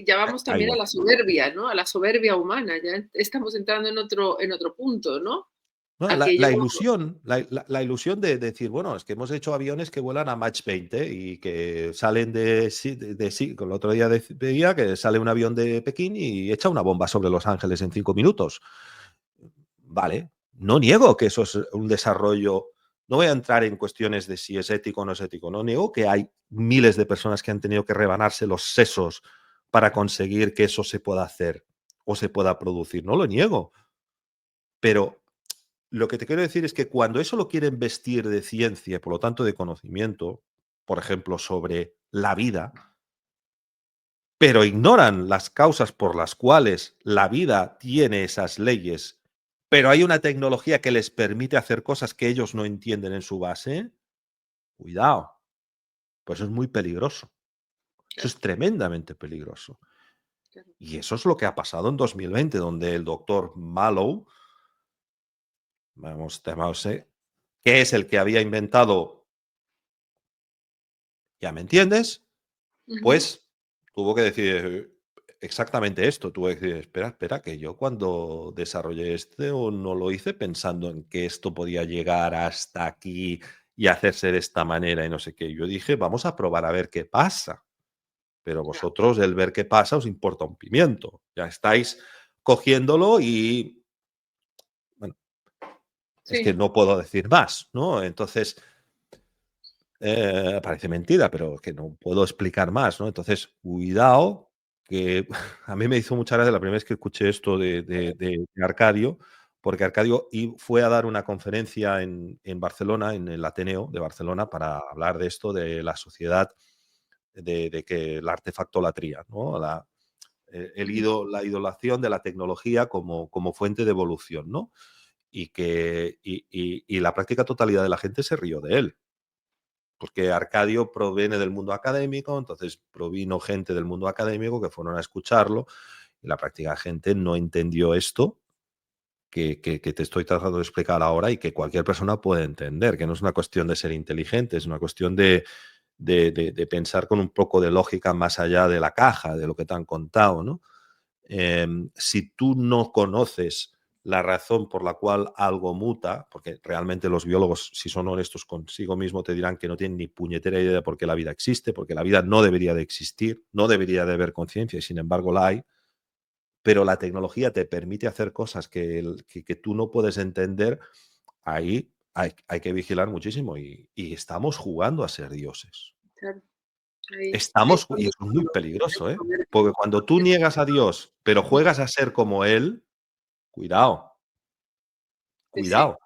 Ya vamos Ahí también a voy. la soberbia, ¿no? A la soberbia humana, ya estamos entrando en otro punto, ¿no? No, Aquello la ilusión, la ilusión de decir, bueno, es que hemos hecho aviones que vuelan a Mach 20 y que salen el otro día veía que sale un avión de Pekín y echa una bomba sobre Los Ángeles en 5 minutos. Vale, no niego que eso es un desarrollo. No voy a entrar en cuestiones de si es ético o no es ético. No niego que hay miles de personas que han tenido que rebanarse los sesos para conseguir que eso se pueda hacer o se pueda producir. No lo niego. Pero lo que te quiero decir es que cuando eso lo quieren vestir de ciencia, por lo tanto de conocimiento, por ejemplo, sobre la vida, pero ignoran las causas por las cuales la vida tiene esas leyes, pero hay una tecnología que les permite hacer cosas que ellos no entienden en su base, cuidado, pues eso es muy peligroso. Eso claro, es tremendamente peligroso. claro. Y eso es lo que ha pasado en 2020, donde el doctor Mallow, que es el que había inventado, ¿ya me entiendes? Ujú, Pues tuvo que decir exactamente esto. Tuvo que decir, espera, espera, que yo cuando desarrollé esto no lo hice pensando en que esto podía llegar hasta aquí y hacerse de esta manera y no sé qué. Yo dije, vamos a probar a ver qué pasa. Pero ya. vosotros el ver qué pasa os importa un pimiento. Ya estáis cogiéndolo y, bueno, es que Sí, no puedo decir más, ¿no? Entonces, parece mentira, pero que no puedo explicar más, ¿no? Entonces, cuidado, que a mí me hizo mucha gracia la primera vez que escuché esto de Arcadio, porque Arcadio fue a dar una conferencia en Barcelona, en el Ateneo de Barcelona, para hablar de esto, de la sociedad, de que la artefactolatría, ¿no? ujú, La idolación de la tecnología como fuente de evolución, ¿no? Y la práctica totalidad de la gente se rió de él porque Arcadio proviene del mundo académico, entonces provino gente del mundo académico que fueron a escucharlo y la práctica gente no entendió esto que te estoy tratando de explicar ahora y que cualquier persona puede entender, que no es una cuestión de ser inteligente, es una cuestión de pensar con un poco de lógica más allá de la caja, de lo que te han contado, ¿no? Si tú no conoces la razón por la cual algo muta, porque realmente los biólogos, si son honestos consigo mismo, te dirán que no tienen ni puñetera idea de por qué la vida existe, porque la vida no debería de existir, no debería de haber conciencia y sin embargo la hay, pero la tecnología te permite hacer cosas que tú no puedes entender, ahí hay que vigilar muchísimo y estamos jugando a ser dioses. claro. Ahí Estamos, y estamos es muy hay peligroso, ¿eh? soberbia. Porque cuando tú niegas a Dios, pero juegas a ser como Él, cuidado, Sí, sí. cuidado.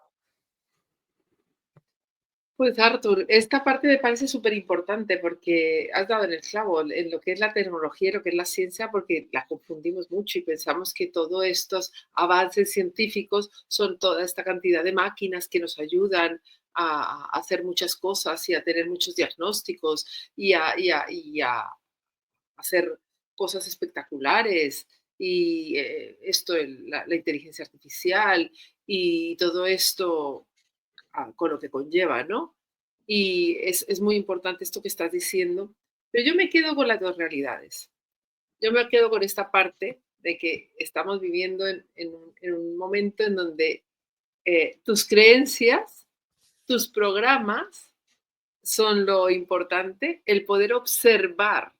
Pues Arthur, esta parte me parece súper importante porque has dado en el clavo en lo que es la tecnología y lo que es la ciencia, porque la confundimos mucho y pensamos que todos estos avances científicos son toda esta cantidad de máquinas que nos ayudan a hacer muchas cosas y a tener muchos diagnósticos y a hacer cosas espectaculares y la inteligencia artificial y todo esto con lo que conlleva, ¿no? Y es muy importante esto que estás diciendo, pero yo me quedo con las dos realidades. Yo me quedo con esta parte de que estamos viviendo en un momento en donde tus creencias, tus programas son lo importante, el poder observar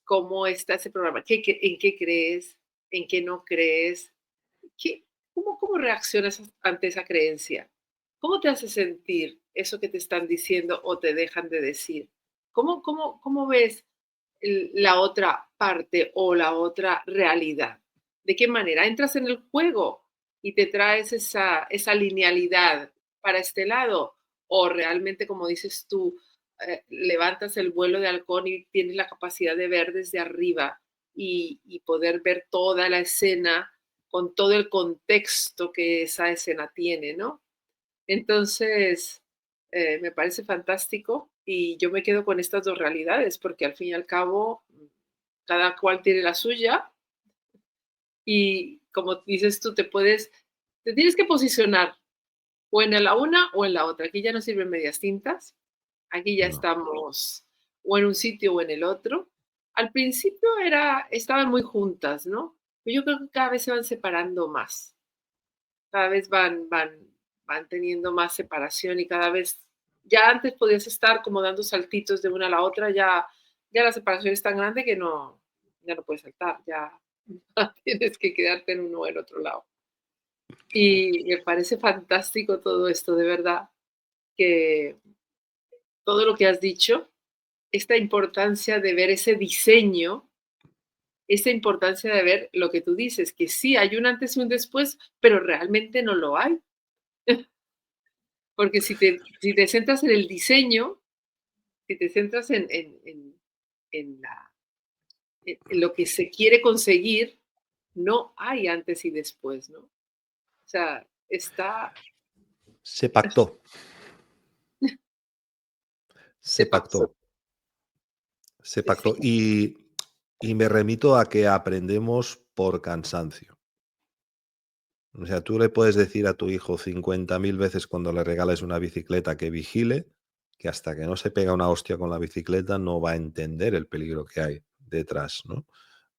cómo está ese programa, en qué crees, en qué no crees, qué, cómo reaccionas ante esa creencia, cómo te hace sentir eso que te están diciendo o te dejan de decir, cómo ves la otra parte o la otra realidad. ¿De qué manera? Entras en el juego y te traes esa linealidad para este lado o realmente, como dices tú, levantas el vuelo de halcón y tienes la capacidad de ver desde arriba y poder ver toda la escena con todo el contexto que esa escena tiene, ¿no? Entonces, me parece fantástico y yo me quedo con estas dos realidades porque al fin y al cabo cada cual tiene la suya y como dices tú, te tienes que posicionar o en la una o en la otra. Aquí ya no sirven medias tintas, aquí ya No. estamos o en un sitio o en el otro. Al principio estaban muy juntas, ¿no? Pero yo creo que cada vez se van separando más, cada vez van teniendo más separación y cada vez, ya antes podías estar como dando saltitos de una a la otra, ya la separación es tan grande que ya no puedes saltar, ya tienes que quedarte en uno o en otro lado. Y me parece fantástico todo esto, de verdad, que todo lo que has dicho, esta importancia de ver ese diseño, esta importancia de ver lo que tú dices, que sí hay un antes y un después, pero realmente no lo hay. Porque si te centras en el diseño, si te centras en en lo que se quiere conseguir, no hay antes y después, ¿no? O sea, está Se pactó, se se pasó. pactó, se Sí, pactó. sí, Y me remito a que aprendemos por cansancio. O sea, tú le puedes decir a tu hijo 50.000 veces cuando le regales una bicicleta que vigile, que hasta que no se pega una hostia con la bicicleta no va a entender el peligro que hay detrás, ¿no?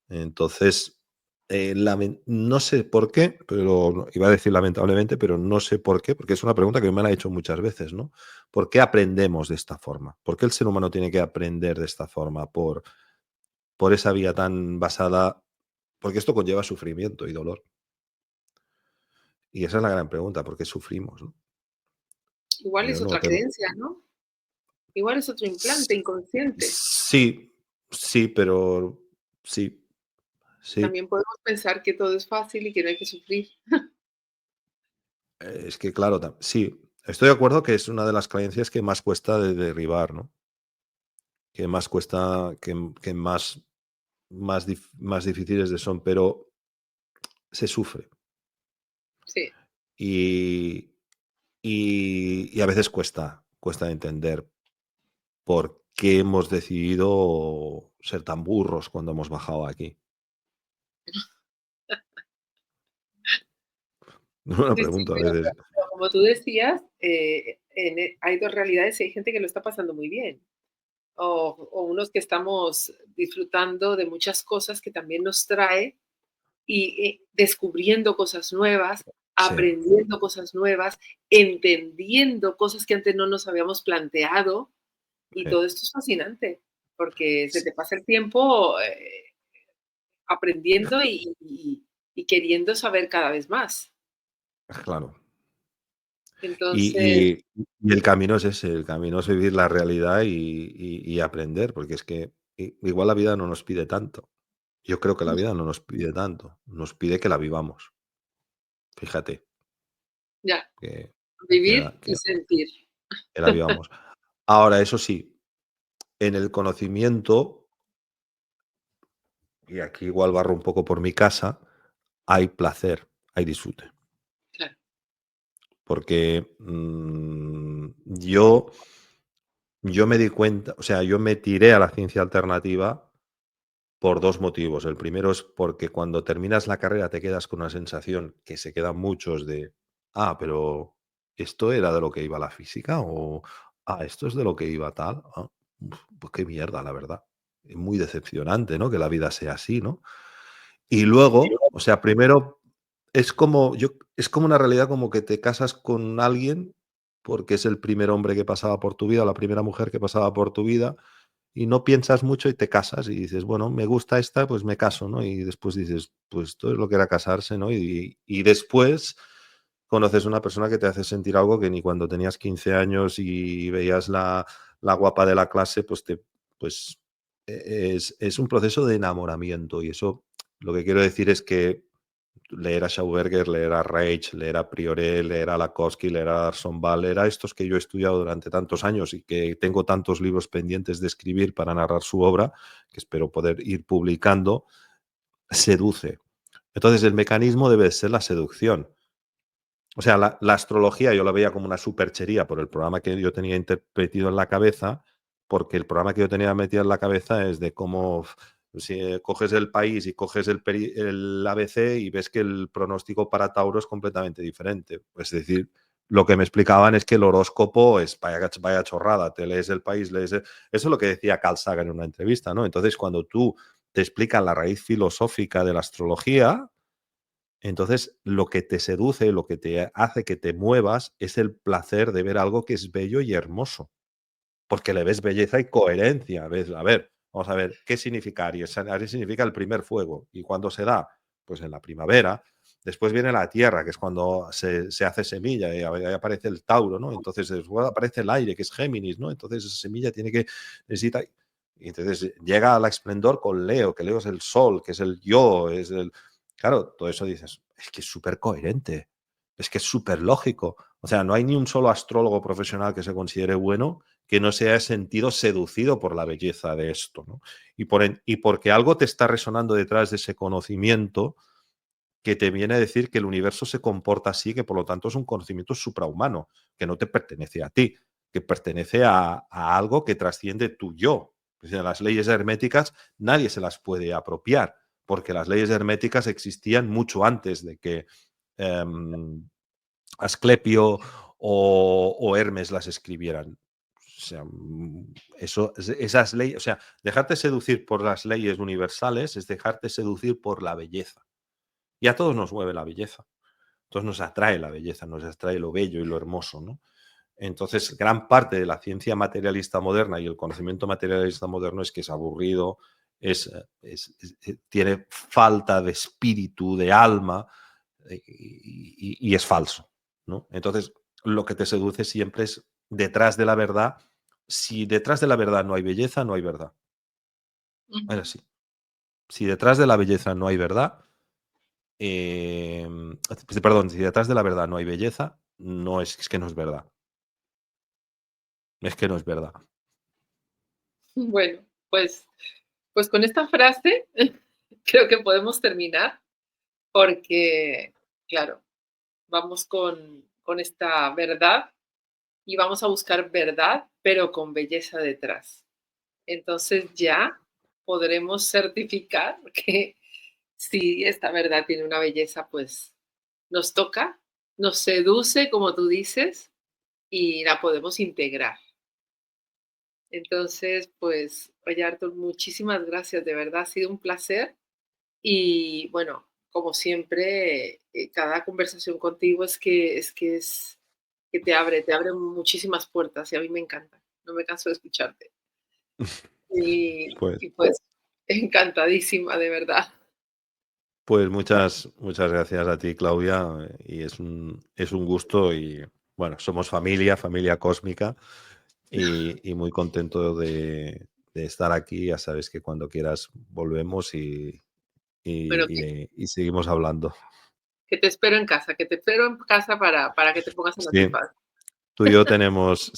Entonces, no sé por qué, pero iba a decir lamentablemente, pero no sé por qué, porque es una pregunta que me la han hecho muchas veces, ¿no? ¿Por qué aprendemos de esta forma? ¿Por qué el ser humano tiene que aprender de esta forma? Por esa vía tan basada, porque esto conlleva sufrimiento y dolor. Y esa es la gran pregunta, ¿por qué sufrimos, no? igual Yo es no otra tengo. creencia, ¿no? Igual es otro S- implante inconsciente. Sí, sí, pero sí, sí. También podemos pensar que todo es fácil y que no hay que sufrir. Es que claro, sí, estoy de acuerdo que es una de las creencias que más cuesta de derribar, ¿no? Que más cuesta, que más difíciles de son, pero se sufre. Sí, Y, y a veces cuesta entender por qué hemos decidido ser tan burros cuando hemos bajado aquí. No me lo sí, sí, pregunto a veces. pero como tú decías, hay dos realidades y hay gente que lo está pasando muy bien. O unos que estamos disfrutando de muchas cosas que también nos trae y descubriendo cosas nuevas, Sí, aprendiendo cosas nuevas, entendiendo cosas que antes no nos habíamos planteado y sí, todo esto es fascinante porque se te pasa el tiempo aprendiendo y queriendo saber cada vez más. claro. Entonces, Y el camino es ese, el camino es vivir la realidad y aprender, porque es que igual la vida no nos pide tanto. Yo creo que la vida no nos pide tanto, nos pide que la vivamos. Fíjate, ya, que, que vivir la, y que- sentir. que la vivamos. Ahora, eso sí, en el conocimiento, y aquí igual barro un poco por mi casa, hay placer, hay disfrute. Claro, Porque yo me di cuenta, o sea, yo me tiré a la ciencia alternativa por 2 motivos. El primero es porque cuando terminas la carrera te quedas con una sensación que se quedan muchos de: "Ah, pero ¿esto era de lo que iba la física? esto es de lo que iba tal. Pues qué mierda, la verdad. Es muy decepcionante, ¿no? Que la vida sea así, ¿no? Y luego, o sea, primero es como una realidad como que te casas con alguien porque es el primer hombre que pasaba por tu vida, o la primera mujer que pasaba por tu vida, y no piensas mucho y te casas y dices, bueno, me gusta esta, pues me caso, ¿no? Y después dices, pues esto es lo que era casarse, ¿no? Y después conoces una persona que te hace sentir algo que ni cuando tenías 15 años y veías la guapa de la clase, pues es un proceso de enamoramiento. Y eso, lo que quiero decir es que leer a Schauberger, leer a Reich, leer a Priore, leer a Lakowski, leer a Arsonval, leer a estos que yo he estudiado durante tantos años y que tengo tantos libros pendientes de escribir para narrar su obra, que espero poder ir publicando, seduce. Entonces, el mecanismo debe ser la seducción. O sea, la astrología yo la veía como una superchería por el programa que yo tenía metido en la cabeza, porque el programa que yo tenía metido en la cabeza es de cómo si coges el país y coges el ABC y ves que el pronóstico para Tauro es completamente diferente. Es decir, lo que me explicaban es que el horóscopo es vaya chorrada, te lees el país, eso es lo que decía Carl Sagan en una entrevista, ¿no? Entonces, cuando tú te explican la raíz filosófica de la astrología, entonces, lo que te seduce, lo que te hace que te muevas, es el placer de ver algo que es bello y hermoso, porque le ves belleza y coherencia. Ves, a ver, vamos a ver, ¿qué significa Aries? Aries significa el primer fuego. ¿Y cuándo se da? Pues en la primavera. Después viene la tierra, que es cuando se hace semilla, y ahí aparece el Tauro, ¿no? Entonces después aparece el aire, que es Géminis, ¿no? Entonces esa semilla necesita. Y entonces llega al esplendor con Leo, que Leo es el sol, que es el yo, es el. Claro, todo eso dices, es que es súper coherente, es que es súper lógico. O sea, no hay ni un solo astrólogo profesional que se considere bueno que no se haya sentido seducido por la belleza de esto, ¿no? Y porque algo te está resonando detrás de ese conocimiento que te viene a decir que el universo se comporta así, que por lo tanto es un conocimiento suprahumano, que no te pertenece a ti, que pertenece a algo que trasciende tu yo. O sea, las leyes herméticas nadie se las puede apropiar, porque las leyes herméticas existían mucho antes de que Asclepio o Hermes las escribieran. O sea, esas leyes, o sea, dejarte seducir por las leyes universales es dejarte seducir por la belleza. Y a todos nos mueve la belleza. Entonces nos atrae la belleza, nos atrae lo bello y lo hermoso, ¿no? Entonces, gran parte de la ciencia materialista moderna y el conocimiento materialista moderno es que es aburrido, tiene falta de espíritu, de alma, y es falso, ¿no? Entonces, lo que te seduce siempre es detrás de la verdad. Si detrás de la verdad no hay belleza, no hay verdad. Es Ujú. así. Si detrás de la belleza no hay verdad, perdón, si detrás de la verdad no hay belleza, es que no es verdad. Es que no es verdad. Bueno, pues con esta frase creo que podemos terminar porque, claro, vamos con esta verdad y vamos a buscar verdad, pero con belleza detrás. Entonces ya podremos certificar que si esta verdad tiene una belleza, pues nos toca, nos seduce, como tú dices, y la podemos integrar. Entonces, pues, oye, Artur, muchísimas gracias, de verdad ha sido un placer. Y bueno, como siempre, cada conversación contigo es que te abre muchísimas puertas y a mí me encanta. No me canso de escucharte. Pues, Y pues, encantadísima, de verdad. pues muchas gracias a ti, Claudia, y es un gusto y bueno, somos familia cósmica y muy contento de estar aquí. Ya sabes que cuando quieras volvemos Bueno, y seguimos hablando. que te espero en casa, que te espero en casa para que te pongas en Sí, antifaz. tú y yo tenemos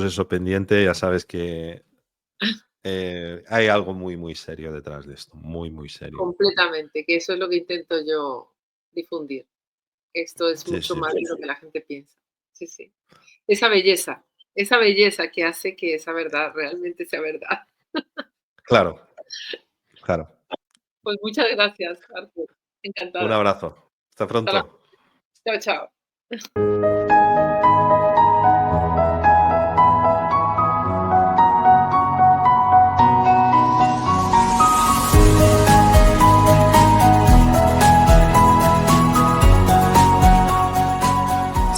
eso pendiente. Ya sabes que hay algo muy, muy serio detrás de esto, muy, muy serio. Completamente, que eso es lo que intento yo difundir. Esto es Sí, mucho sí, más de lo que la gente piensa. Sí, sí. Esa belleza que hace que esa verdad realmente sea verdad. claro, claro. Pues muchas gracias, Artur. Un Encantada. abrazo. Hasta Hasta la pronto. Chao, chao.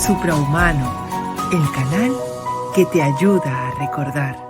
Suprahumano, el canal que te ayuda a recordar.